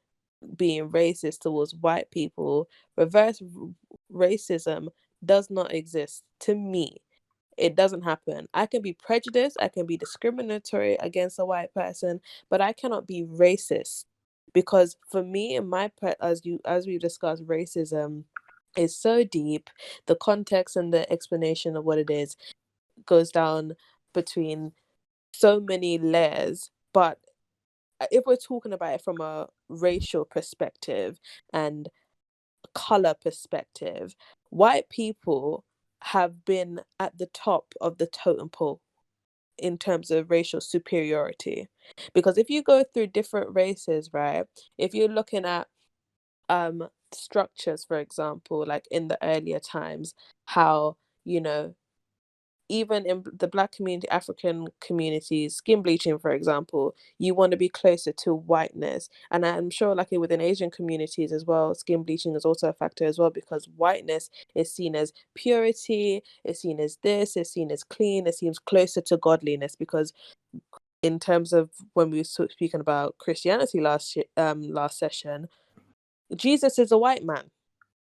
being racist towards white people, reverse racism does not exist to me. It doesn't happen. I can be prejudiced, I can be discriminatory against a white person, but I cannot be racist, because for me and as we've discussed, racism is so deep. The context and the explanation of what it is goes down between so many layers. But if we're talking about it from a racial perspective and color perspective, white people have been at the top of the totem pole in terms of racial superiority. Because if you go through different races, right, if you're looking at structures, for example, like in the earlier times, how, you know, even in the Black community, African communities, skin bleaching, for example, you want to be closer to whiteness. And I'm sure, like within Asian communities as well, skin bleaching is also a factor as well, because whiteness is seen as purity, it's seen as this, it's seen as clean, it seems closer to godliness. Because in terms of when we were speaking about Christianity last session, Jesus is a white man.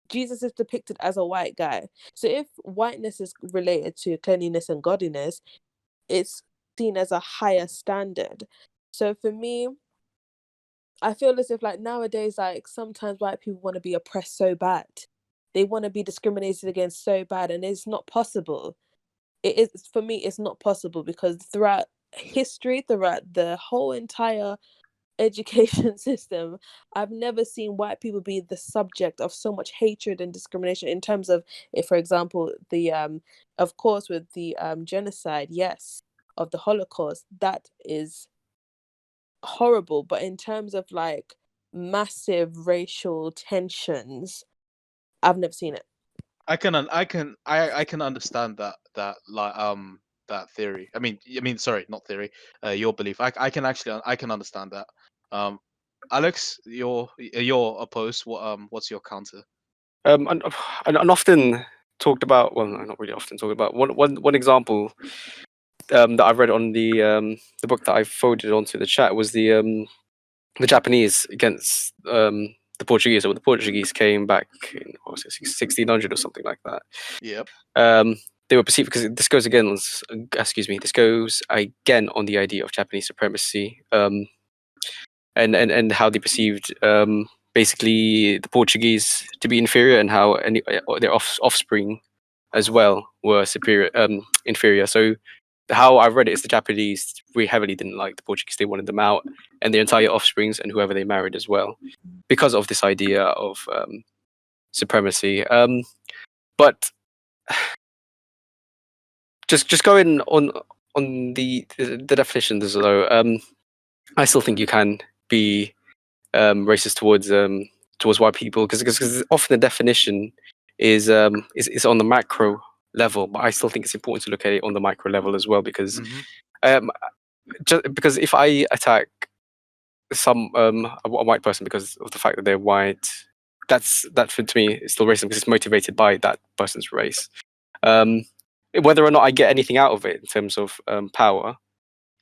Jesus is depicted as a white guy. So if whiteness is related to cleanliness and godliness, it's seen as a higher standard. So for me, I feel as if like nowadays, like sometimes white people want to be oppressed so bad. They want to be discriminated against so bad, and it's not possible. It is, for me, it's not possible, because throughout history, throughout the whole entire education system, I've never seen white people be the subject of so much hatred and discrimination. In terms of, if for example, the of course with the genocide, yes, of the Holocaust, that is horrible, but in terms of like massive racial tensions, I've never seen it. I can understand that theory. Sorry, not theory. Your belief. I can understand that. Alex, you're opposed. What's your counter? And often talked about. Well, no, not really often talked about. One example that I've read on the book that I forwarded onto the chat was the Japanese against the Portuguese. So when the Portuguese came back in, what was it, 1600 or something like that. Yep. They were perceived, because this goes again. This goes again on the idea of Japanese supremacy, and how they perceived basically the Portuguese to be inferior, and how their offspring as well were inferior. So how I read it is the Japanese really heavily didn't like the Portuguese. They wanted them out, and their entire offsprings and whoever they married as well, because of this idea of supremacy. But just going on the definitions, though, I still think you can be racist towards white people, because often the definition is on the macro level, but I still think it's important to look at it on the micro level as well, because because if I attack a white person because of the fact that they're white, that for to me is still racism, because it's motivated by that person's race. Whether or not I get anything out of it in terms of power,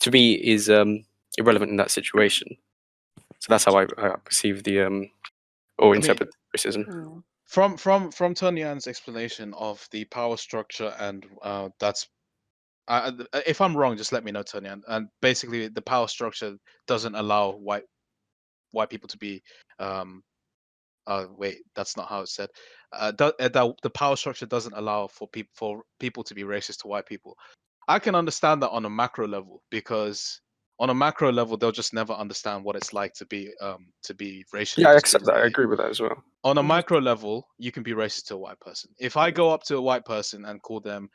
to me is irrelevant in that situation. So that's how I perceive or interpret racism. From Tony Ann's explanation of the power structure, and that's if I'm wrong, just let me know, Tony. And basically, the power structure doesn't allow white people to be. Wait, that's not how it's said. The power structure doesn't allow for people to be racist to white people. I can understand that on a macro level, because on a macro level they'll just never understand what it's like to be racially Yeah, I accept that. I discriminated. agree with that as well. On a micro level, you can be racist to a white person. If I go up to a white person and call them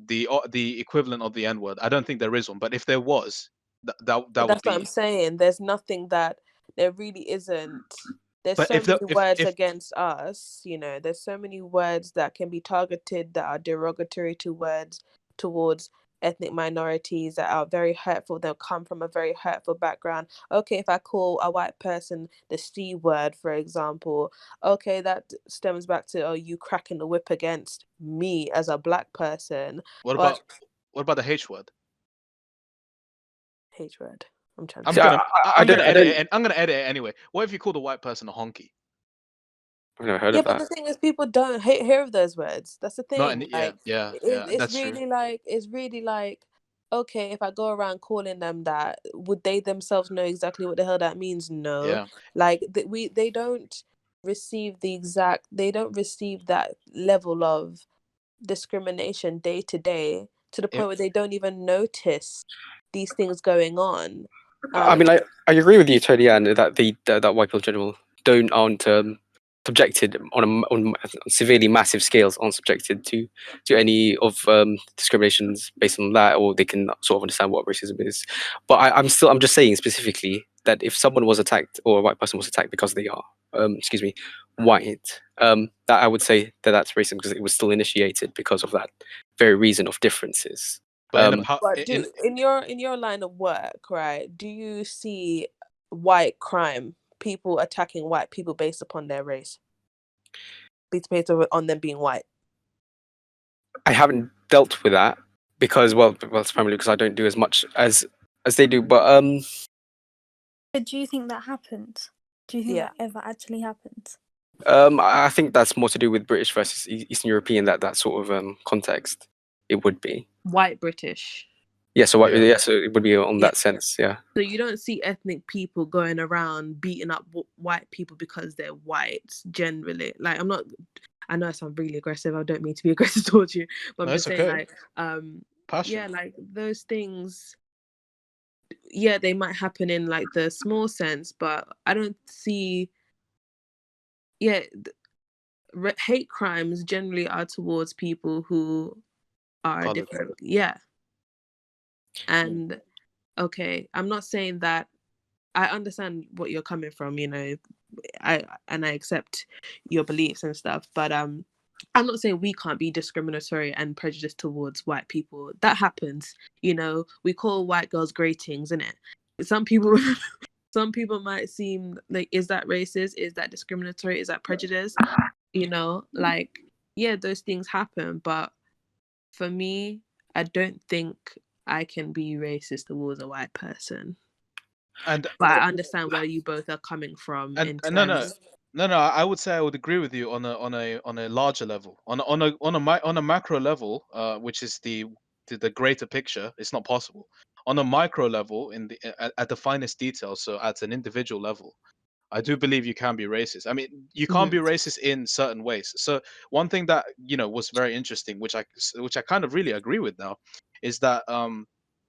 the equivalent of the N-word, I don't think there is one, but if there was, that would That's what I'm be. saying. There's nothing that there really isn't. There's But so if many the words if against us, you know, there's so many words that can be targeted that are derogatory towards ethnic minorities, that are very hurtful. They'll come from a very hurtful background. Okay, if I call a white person the C word, for example, okay, that stems back to, you cracking the whip against me as a black person. what But about the H word? H word. I'm trying I'm to. See, gonna I I'm gonna don't. edit it. I'm gonna edit it anyway. What if you called a white person a honky? I've never heard Yeah, of but that. the thing is, people don't hear of those words. That's the Not in thing. yeah, Like, yeah, yeah. That's true. it's really like, okay, if I go around calling them that, would they themselves know exactly what the hell that means? No. Yeah. Like, they don't receive they don't receive that level of discrimination day to day to the point where they don't even notice these things going on. I mean, I agree with you, Tony, and that that white people in general aren't subjected on severely massive scales, aren't subjected to any of discriminations based on that, or they can sort of understand what racism is. But I'm just saying specifically that if someone was attacked or a white person was attacked because they are white, that I would say that that's racism because it was still initiated because of that very reason of differences. But But in your line of work, right? Do you see white crime, people attacking white people based upon their race, based on them being white? I haven't dealt with that because, well, it's primarily because I don't do as much as they do. But But do you think that happens? Do you think that ever actually happens? I think that's more to do with British versus Eastern European, that sort of context. It would be White British. yeah. So so it would be on that sense, yeah. So you don't see ethnic people going around beating up white people because they're white. Generally, like I know I sound really aggressive. I don't mean to be aggressive towards you, but I'm just saying, like, passion. yeah, like those things. Yeah, they might happen in like the small sense, but I don't see. Yeah, hate crimes generally are towards people who are Colored. different. Yeah, and okay, I'm not saying that. I understand what you're coming from, you know, I accept your beliefs and stuff, but I'm not saying we can't be discriminatory and prejudiced towards white people. That happens, you know. We call white girls gratings, innit? Some people some people might seem like, is that racist? Is that discriminatory? Is that prejudice? You know, like, yeah, those things happen, but for me, I don't think I can be racist towards a white person. But I understand where you both are coming from. No, I would say I would agree with you on a larger level, on a macro level, which is the greater picture. It's not possible. On a micro level, at the finest detail, so at an individual level, I do believe you can be racist. I mean, you can't be racist in certain ways. So one thing that was very interesting, which I kind of really agree with now, is that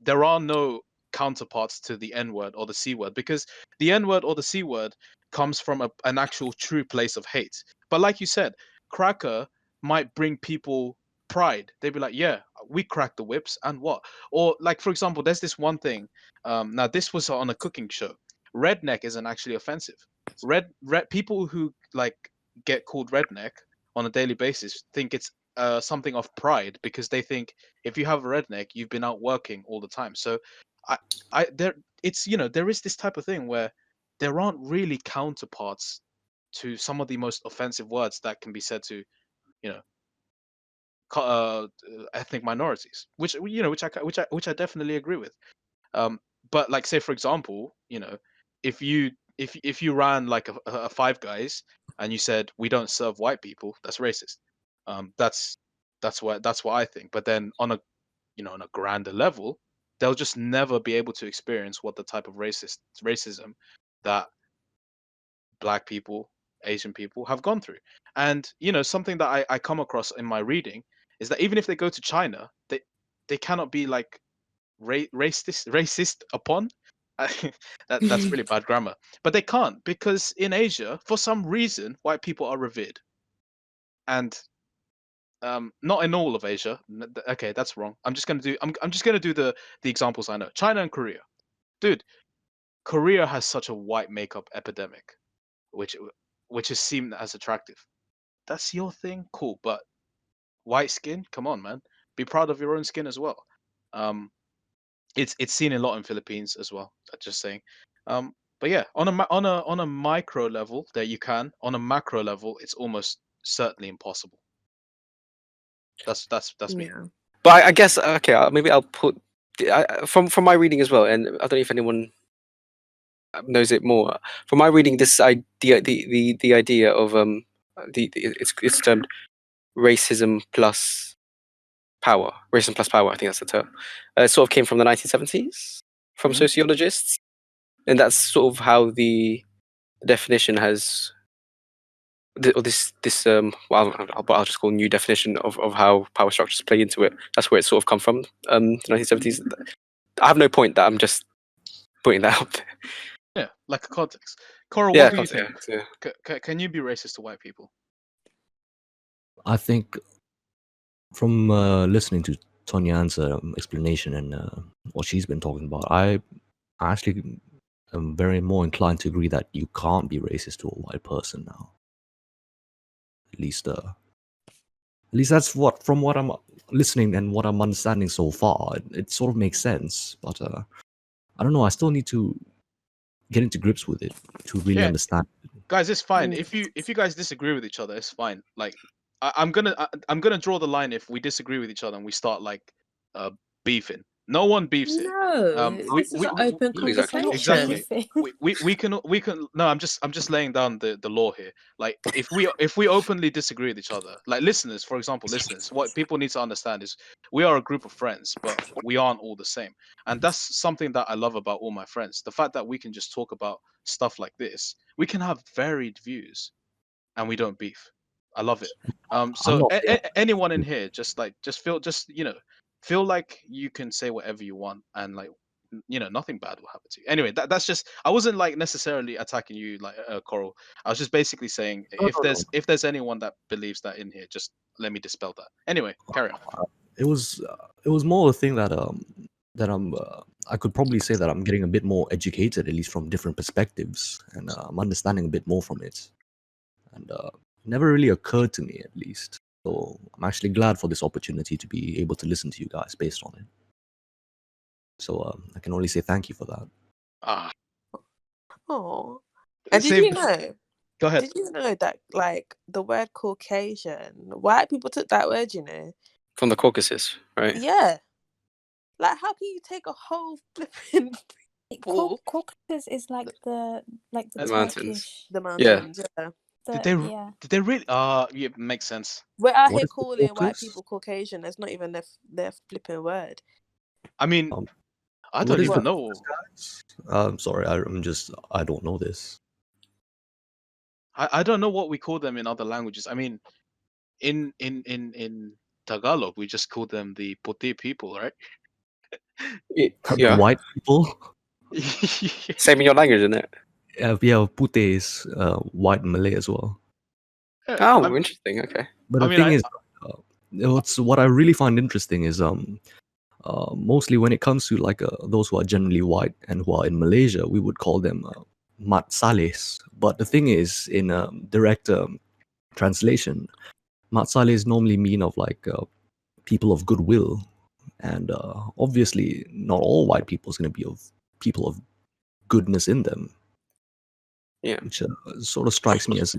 there are no counterparts to the N word or the C word, because the N word or the C word comes from an actual true place of hate. But like you said, cracker might bring people pride. They'd be like, yeah, we crack the whips and what? Or like, for example, there's this one thing. Now this was on a cooking show. Redneck isn't actually offensive. Red people who like get called redneck on a daily basis think it's something of pride, because they think if you have a redneck, you've been out working all the time. So there is this type of thing where there aren't really counterparts to some of the most offensive words that can be said to, you know, ethnic minorities, which I definitely agree with. But like, say for example, if you ran like a Five Guys and you said we don't serve white people, that's racist. That's what I think. But then on a grander level, they'll just never be able to experience what the type of racism that black people, Asian people have gone through. And something that I come across in my reading is that even if they go to China, they cannot be like racist upon. That's really bad grammar, but they can't, because in Asia, for some reason, white people are revered, and not in all of Asia. Okay, that's wrong. I'm just gonna do the examples I know. China and Korea, dude. Korea has such a white makeup epidemic, which is seen as attractive. That's your thing, cool. But white skin, come on, man. Be proud of your own skin as well. It's seen a lot in Philippines as well. Just saying. But yeah, on a micro level, that you can. On a macro level, it's almost certainly impossible. That's me. Yeah. But I guess okay, maybe I'll put from my reading as well, and I don't know if anyone knows it more. From my reading, this idea, the idea of it's termed racism plus power. Racism plus power, I think that's the term. It sort of came from the 1970s from Mhm. sociologists, and that's sort of how the definition has. Or this well, I'll just call new definition of how power structures play into it. That's where it sort of come from. The 1970s. I have no point. That I'm just putting that out there. Yeah, like a context. Coral, Yeah, what do you think? yeah. Can you be racist to white people? I think from listening to Tonyan's explanation and what she's been talking about, I actually am very more inclined to agree that you can't be racist to a white person now. At least that's what, from what I'm listening and what I'm understanding so far, it sort of makes sense. But I don't know. I still need to get into grips with it to really Yeah, understand. guys, it's fine. Mm. If you guys disagree with each other, it's fine. Like I'm gonna draw the line if we disagree with each other and we start like beefing. No one beefs here. No, this is an open Exactly. Exactly. conversation. We can no, I'm just laying down the law here. Like if we openly disagree with each other, like listeners, for example, listeners, what people need to understand is we are a group of friends, but we aren't all the same. And that's something that I love about all my friends. The fact that we can just talk about stuff like this. We can have varied views and we don't beef. I love it. I'm So not. anyone in here, feel like you can say whatever you want, and like nothing bad will happen to you. Anyway, that's just, I wasn't like necessarily attacking you, like Coral. I was just basically saying No, no, no. if there's anyone that believes that in here, just let me dispel that. Anyway, carry on. It was more a thing that I'm I could probably say that I'm getting a bit more educated, at least from different perspectives, and I'm understanding a bit more from it. And it never really occurred to me, at least. So I'm actually glad for this opportunity to be able to listen to you guys based on it. So I can only say thank you for that. Ah, Oh, and did save. you know? Go ahead. Did you know that like the word Caucasian, white people took that word? You know? From the Caucasus, right? Yeah. Like, how can you take a whole flipping people, Caucasus is like the The mountains. Turkish. the Yeah. mountains? Yeah. Did they really? Yeah, makes sense. We're out What here is the calling white focus? people Caucasian. That's not even their flipping word. I mean, Um, I what don't is even the know. focus, guys? I'm sorry, I don't know this. I don't know what we call them in other languages. I mean, in Tagalog, we just call them the Puti people, right? The Yeah. white people. Same in your language, isn't it? Yeah, Pute is white Malay as well. Oh, I'm- interesting. Okay. But I the mean, thing is, what I really find interesting is mostly when it comes to like those who are generally white and who are in Malaysia, we would call them mat sales. But the thing is, in direct translation, mat sales normally mean of like people of goodwill, and obviously not all white people is going to be of people of goodness in them, Yeah. which sort of strikes me as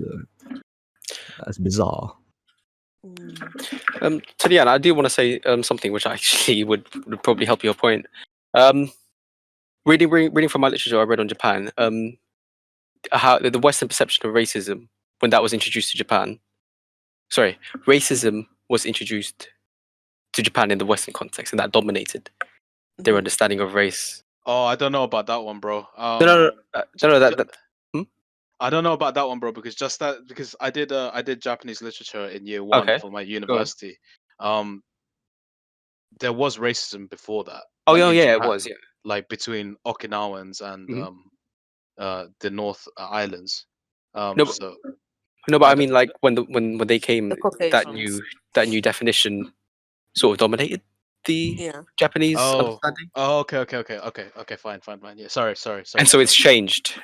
bizarre. Tadiana, I do want to say something which actually would probably help your point. Reading from my literature I read on Japan, how the Western perception of racism when that was introduced to Japan. Sorry, racism was introduced to Japan in the Western context, and that dominated their understanding of race. oh, I don't know about that one, bro. No. That. I don't know about that one, bro, because because I did Japanese literature in year one Okay. for my Go on. university. There was racism before that. Oh, like yeah, in yeah, it Japan, was, yeah. like between Okinawans and the North Islands. No, So but I I d- mean, like when they came, The that Caucasians. new definition sort of dominated the Yeah. Japanese oh understanding, okay, fine, yeah, sorry. and so it's changed.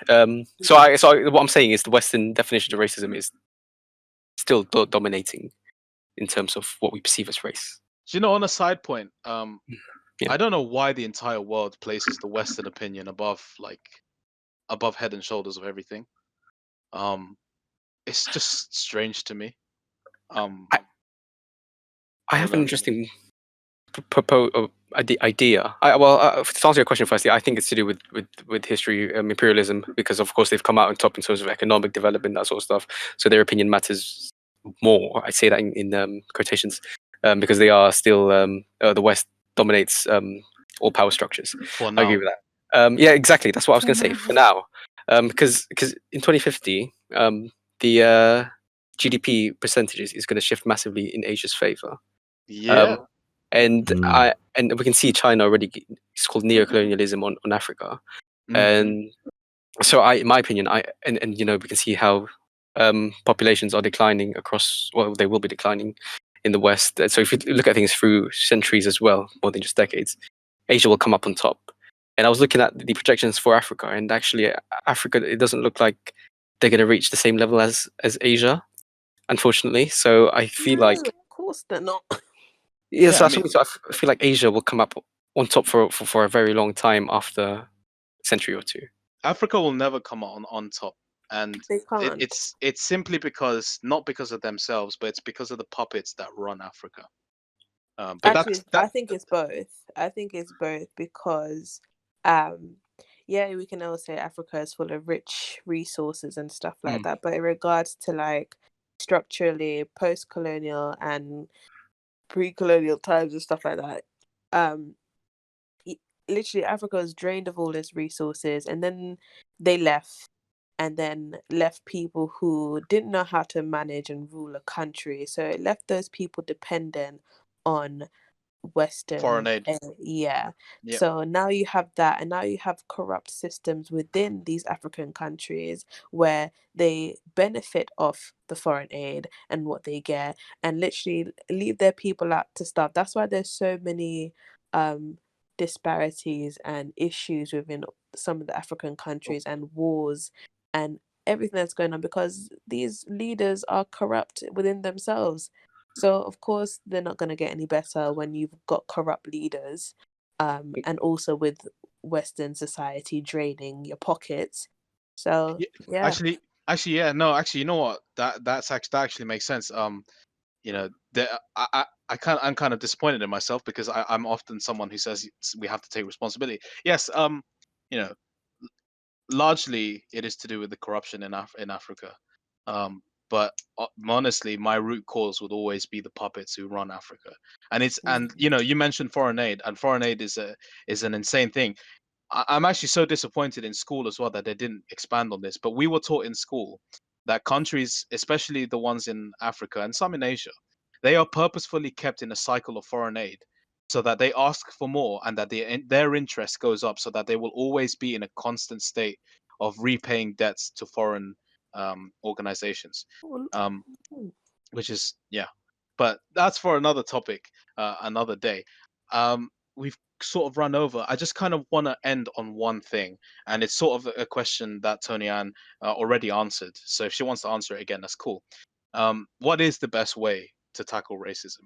So what I'm saying is the Western definition of racism is still dominating in terms of what we perceive as race. Do you know, on a side point, Yeah. I don't know why the entire world places the Western opinion above head and shoulders of everything. It's just strange to me. I I have don't an know. interesting idea. To answer your question firstly, I think it's to do with history, imperialism, because of course they've come out on top in terms of economic development, that sort of stuff. So their opinion matters more. I say that in quotations, because they are still the West dominates all power structures. For I agree now. with that. Yeah, exactly. That's what I was For going to say. now. For now, because in 2050, the GDP percentages is going to shift massively in Asia's favor. Yeah. And Mm. we can see China already. It's called neocolonialism on Africa, Mhm. and so in my opinion, and we can see how populations are declining across. Well, they will be declining in the West. So if you look at things through centuries as well, more than just decades, Asia will come up on top. And I was looking at the projections for Africa, and actually, Africa, it doesn't look like they're going to reach the same level as Asia, unfortunately. So I feel No, like of course they're not. yeah, Yeah, so I that's mean, something. So I feel like Asia will come up on top for a very long time after a century or two. Africa will never come on top, and They can't. it's simply not because of themselves, but it's because of the puppets that run Africa. But Actually, that I think it's both. I think it's both because, um, yeah, we can all say Africa is full of rich resources and stuff like Mm. that. But in regards to like structurally post-colonial and pre-colonial times and stuff like that, um, literally Africa was drained of all its resources, and then they left. And then left people who didn't know how to manage and rule a country. So it left those people dependent on foreign Western, aid. yeah. Yeah. So now you have that, and now you have corrupt systems within these African countries where they benefit off the foreign aid and what they get, and literally leave their people out to starve. That's why there's so many disparities and issues within some of the African countries and wars and everything that's going on because these leaders are corrupt within themselves. So of course they're not going to get any better when you've got corrupt leaders, and also with Western society draining your pockets. So Yeah, yeah. actually, yeah, no, actually, you know what? That actually makes sense. I'm kind of disappointed in myself because I'm often someone who says we have to take responsibility. Yes, you know, largely it is to do with the corruption in Africa. But honestly, my root cause would always be the puppets who run Africa. And you mentioned foreign aid, and foreign aid is an insane thing. I'm actually so disappointed in school as well that they didn't expand on this. But we were taught in school that countries, especially the ones in Africa and some in Asia, they are purposefully kept in a cycle of foreign aid so that they ask for more and that their interest goes up so that they will always be in a constant state of repaying debts to foreign organizations. Um, which is, yeah, but that's for another topic, another day. We've sort of run over. I just kind of want to end on one thing, and it's sort of a question that Tony Ann already answered. So if she wants to answer it again, that's cool. What is the best way to tackle racism?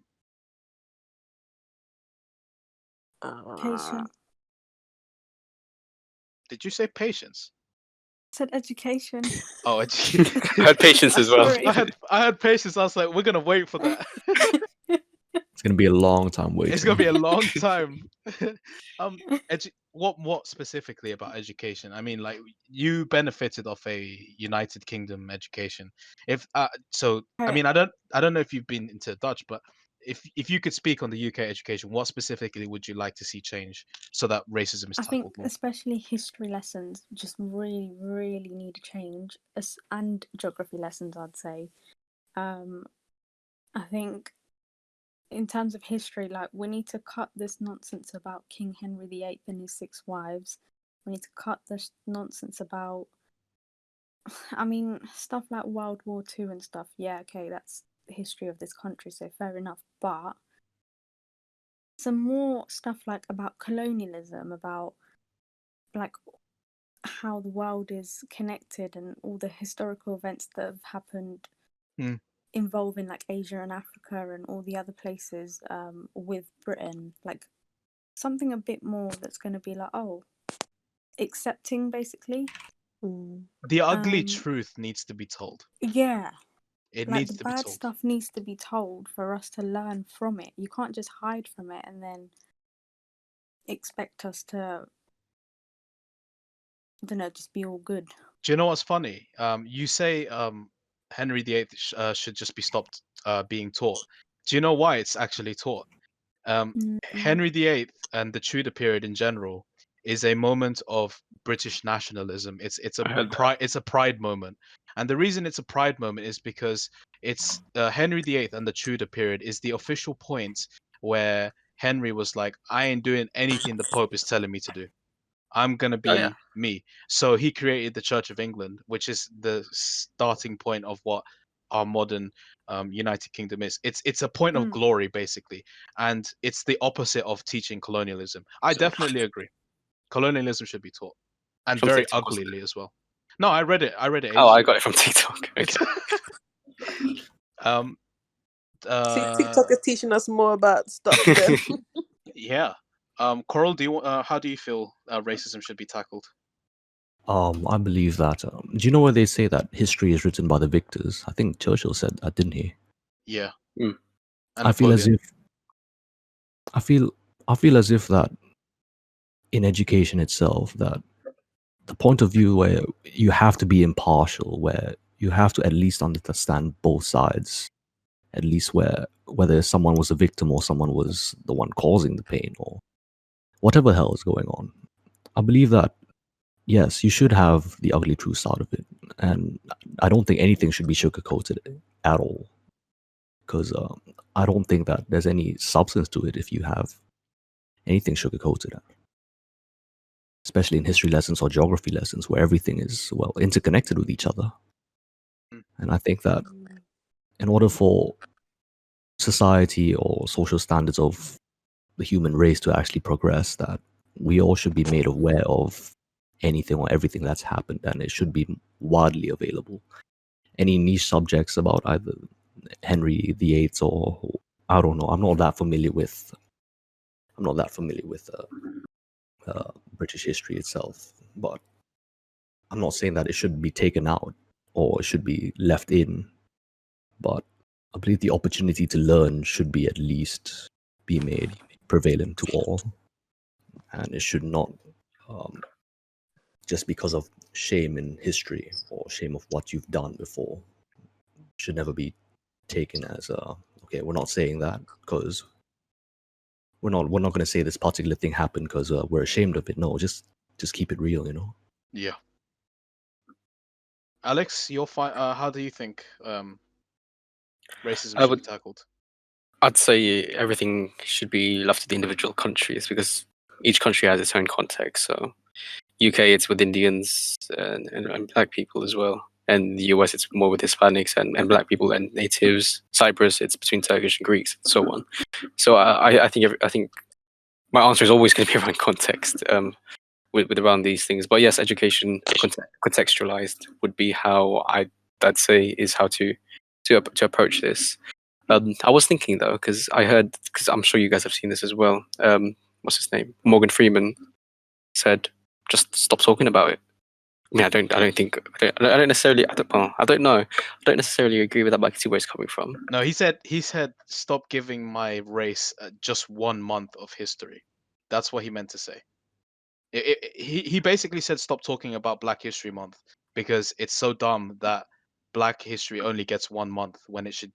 Education. Did you say patience? I said education. Oh, I had patience as well. Sorry. I had patience. I was like, we're gonna wait for that. It's gonna be a long time waiting. It's gonna be a long time. What specifically about education? I mean, like you benefited off a United Kingdom education. If so, I Okay, mean, I don't know if you've been into Dutch, but if you could speak on the UK education, what specifically would you like to see change so that racism is I think tackled more? especially history lessons just really, really need a change, and geography lessons, I'd say. I think in terms of history, like we need to cut this nonsense about King Henry VIII and his 6 wives. We need to cut this nonsense about, I mean, stuff like World War II and stuff. Yeah, okay, that's the history of this country, so fair enough. But some more stuff like about colonialism, about like how the world is connected and all the historical events that have happened Mm. involving like Asia and Africa and all the other places with Britain, like something a bit more that's going to be like, oh, accepting basically. The ugly Um, truth needs to be told. yeah, It like the needs to be bad told. stuff needs to be told for us to learn from it. You can't just hide from it and then expect us to, I don't know, just be all good. Do you know what's funny? You say Henry VIII should just be stopped being taught. Do you know why it's actually taught? Henry VIII and the Tudor period in general is a moment of British nationalism. It's I heard that. a pride moment, and the reason it's a pride moment is because it's Henry VIII and the Tudor period is the official point where Henry was like, I ain't doing anything the Pope is telling me to do. I'm gonna Oh, yeah. be me. So he created the Church of England, which is the starting point of what our modern United Kingdom is. It's a point of glory basically, and it's the opposite of teaching colonialism. I So, definitely agree. Colonialism should be taught, and from very TikTok, wasn't it? uglily as well. No, I read it. I read it Oh, ages I ago. got it from TikTok. It's um See, TikTok is teaching us more about stuff then. yeah. Coral, how do you feel racism should be tackled? I believe that. Do you know where they say that history is written by the victors? I think Churchill said that, didn't he? Yeah. Mm. And I feel as Napoleon. if I feel as if that in education itself, that the point of view where you have to be impartial, where you have to at least understand both sides, at least whether someone was a victim or someone was the one causing the pain or whatever the hell is going on. I believe that yes, you should have the ugly truth side of it, and I don't think anything should be sugarcoated at all, because I don't think that there's any substance to it if you have anything sugarcoated, especially in history lessons or geography lessons where everything is well interconnected with each other. And I think that in order for society or social standards of the human race to actually progress, that we all should be made aware of anything or everything that's happened, and it should be widely available. Any niche subjects about either Henry VIII or I don't know. I'm not that familiar with British history itself, but I'm not saying that it should be taken out or it should be left in. But I believe the opportunity to learn should be at least be made prevalent to all, and it should not just because of shame in history or shame of what you've done before should never be taken as okay. We're not saying that because we're not going to say this particular thing happened because we're ashamed of it. No, just keep it real, you know. Yeah. Alex, how do you think racism I should be would, tackled? I'd say everything should be left to the individual countries because each country has its own context. So, UK, it's with Indians and black people as well. And the US, it's more with Hispanics and black people and natives. Cyprus, it's between Turkish and Greeks, and so on. So I think my answer is always going to be around context. With around these things. But yes, education contextualized would be how I'd say is how to approach this. I was thinking though, because I'm sure you guys have seen this as well. What's his name? Morgan Freeman said, "Just stop talking about it." I mean, I don't necessarily. I don't know. I don't necessarily agree with that, but I can see where it's coming from. No, he said stop giving my race just 1 month of history. That's what he meant to say. He basically said stop talking about Black History Month because it's so dumb that Black history only gets 1 month when it should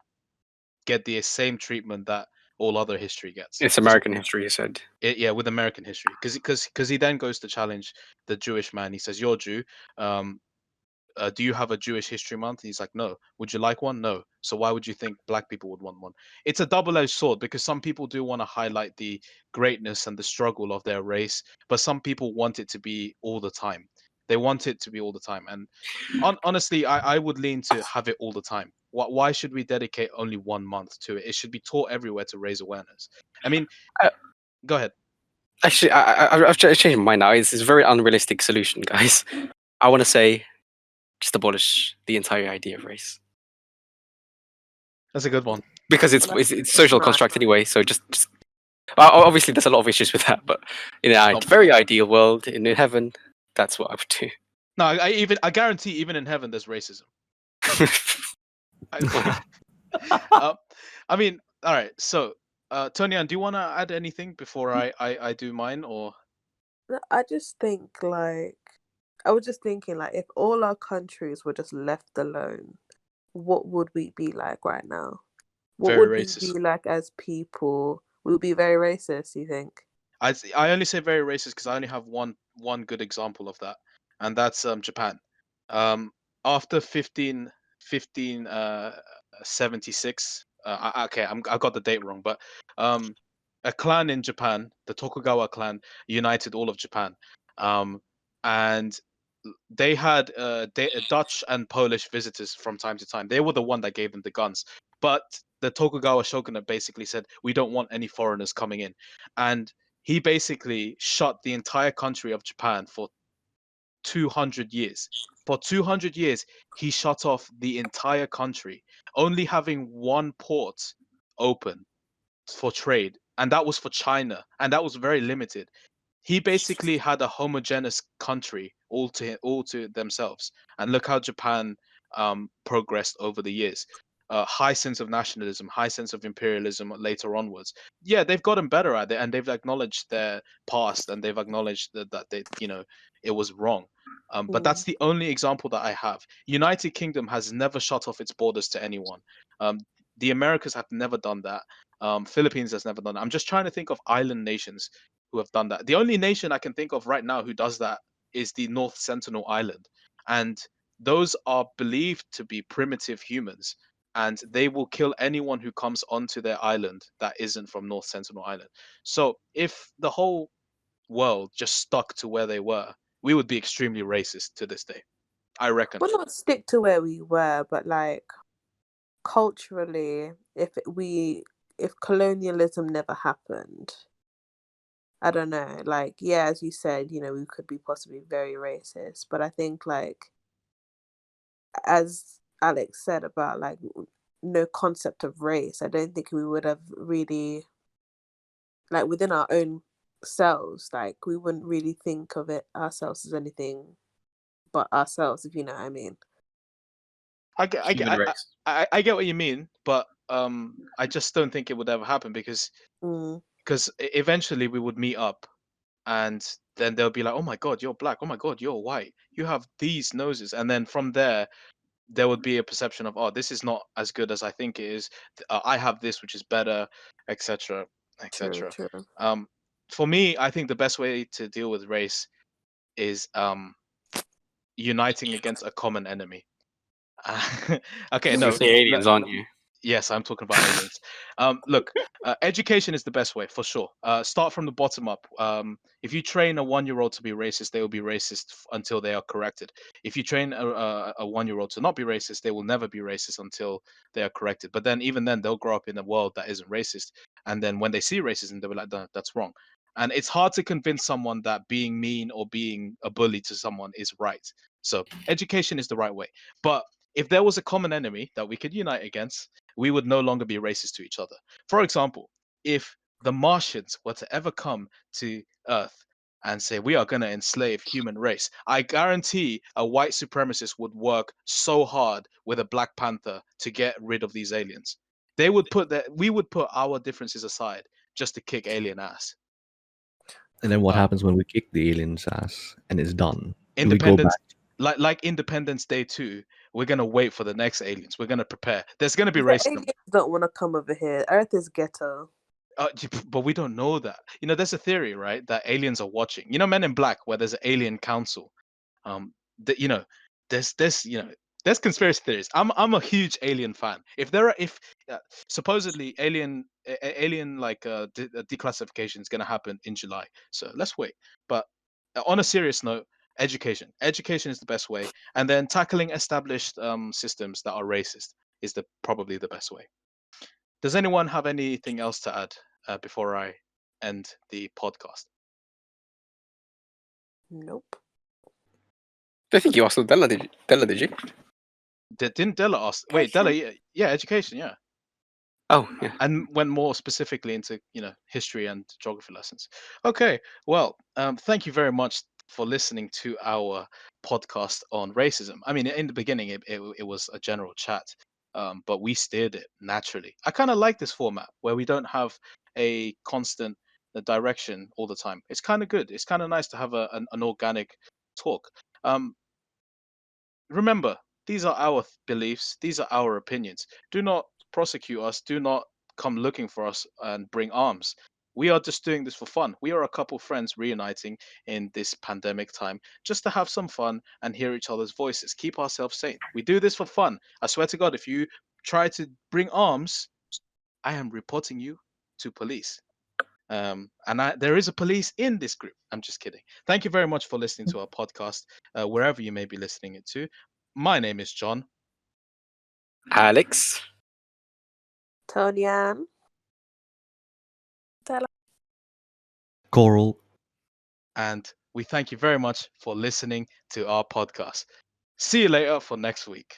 get the same treatment that all other history gets. It's American history, he said. Yeah, with American history, because he then goes to challenge the Jewish man. He says, "You're Jew. Do you have a Jewish History Month?" And he's like, "No." "Would you like one?" "No." "So why would you think Black people would want one?" It's a double-edged sword because some people do want to highlight the greatness and the struggle of their race, but some people want it to be all the time. They want it to be all the time, and honestly, I would lean to have it all the time. Why should we dedicate only 1 month to it? It should be taught everywhere to raise awareness. I mean, Uh, go ahead. Actually, I've changed my mind now. It's a very unrealistic solution, guys. I want to say, just abolish the entire idea of race That's a good one. because it's Well, it's social mad. construct anyway. So just obviously there's a lot of issues with that, but in a Stop. very ideal world, in heaven, that's what I would do. No, I guarantee even in heaven there's racism. I mean, all right. So Tony, do you want to add anything before I do mine, or? I just think like I was just thinking like if all our countries were just left alone, what would we be like right now? What Very would we racist. be like as people? We would be very racist, you think? I only say very racist because I only have one good example of that, and that's Japan. After 1576, okay, I got the date wrong, but um, a clan in Japan, the Tokugawa clan, united all of Japan, and they had Dutch and Polish visitors from time to time. They were the one that gave them the guns, but the Tokugawa shogunate basically said we don't want any foreigners coming in, and he basically shut the entire country of Japan for 200 years. For 200 years, he shut off the entire country, only having one port open for trade, and that was for China, and that was very limited. He basically had a homogeneous country all to themselves, and look how Japan progressed over the years. High sense of nationalism, high sense of imperialism later onwards. Yeah, they've gotten better at it, and they've acknowledged their past, and they've acknowledged that they, it was wrong. But that's Mm. the only example that I have. United Kingdom has never shut off its borders to anyone. The Americas have never done that. Philippines has never done that. I'm just trying to think of island nations who have done that. The only nation I can think of right now who does that is the North Sentinel Island, and those are believed to be primitive humans, and they will kill anyone who comes onto their island that isn't from North Sentinel Island. So if the whole world just stuck to where they were, we would be extremely racist to this day, I reckon. Well, not stick to where we were, but like culturally, if colonialism never happened, I don't know. Like, yeah, as you said, we could be possibly very racist, but I think like as Alex said about like no concept of race, I don't think we would have really like within our own selves, like we wouldn't really think of it ourselves as anything but ourselves, if you know what I mean. Human race. I get what you mean, but I just don't think it would ever happen because Mm, eventually we would meet up, and then they'll be like, oh my god, you're black, oh my god, you're white, you have these noses, and then from there would be a perception of, oh, this is not as good as I think it is. I have this which is better, etc., true, etc. true. um for me, I think the best way to deal with race is uniting against a common enemy. Okay, You're gonna no, say aliens, aren't you? yes, I'm talking about aliens. Look, education is the best way for sure. Start from the bottom up. If you train a 1-year-old to be racist, they will be racist until they are corrected. If you train a 1-year-old to not be racist, they will never be racist until they are corrected. But then, even then, they'll grow up in a world that isn't racist, and then when they see racism, they'll be like, That's wrong." And it's hard to convince someone that being mean or being a bully to someone is right. So education is the right way. But if there was a common enemy that we could unite against, we would no longer be racist to each other. For example, if the Martians were to ever come to Earth and say we are going to enslave human race, I guarantee a white supremacist would work so hard with a Black Panther to get rid of these aliens. We would put our differences aside just to kick alien ass. And then what Um, happens when we kick the alien's ass and it's done? Do we go Independence, back? like Independence Day 2, we're gonna wait for the next aliens. We're gonna prepare. There's gonna be The racism. aliens don't want to come over here. Earth is ghetto. But we don't know that. There's a theory, right, that aliens are watching. Men in Black, where there's an alien council. That there's there's conspiracy theories. I'm a huge alien fan. If supposedly alien like declassification is gonna happen in July, so let's wait. But on a serious note, education is the best way, and then tackling established systems that are racist is probably the best way. Does anyone have anything else to add before I end the podcast? Nope. I think you asked Della, did you? Didn't Della ask? Wait, Della, yeah, education, yeah. Oh, yeah. And went more specifically into history and geography lessons. Okay, well, thank you very much for listening to our podcast on racism. I mean, in the beginning, it was a general chat. but we steered it naturally. I kind of like this format where we don't have a constant direction all the time. It's kind of good. It's kind of nice to have an organic talk. Remember, these are our beliefs, these are our opinions. Do not prosecute us, do not come looking for us and bring arms. We are just doing this for fun. We are a couple friends reuniting in this pandemic time just to have some fun and hear each other's voices, keep ourselves sane. We do this for fun. I swear to God, if you try to bring arms, I am reporting you to police. There is a police in this group. I'm just kidding. Thank you very much for listening to our podcast, wherever you may be listening it to. My name is John. Alex. Tony-Ann. Coral. And we thank you very much for listening to our podcast. See you later for next week.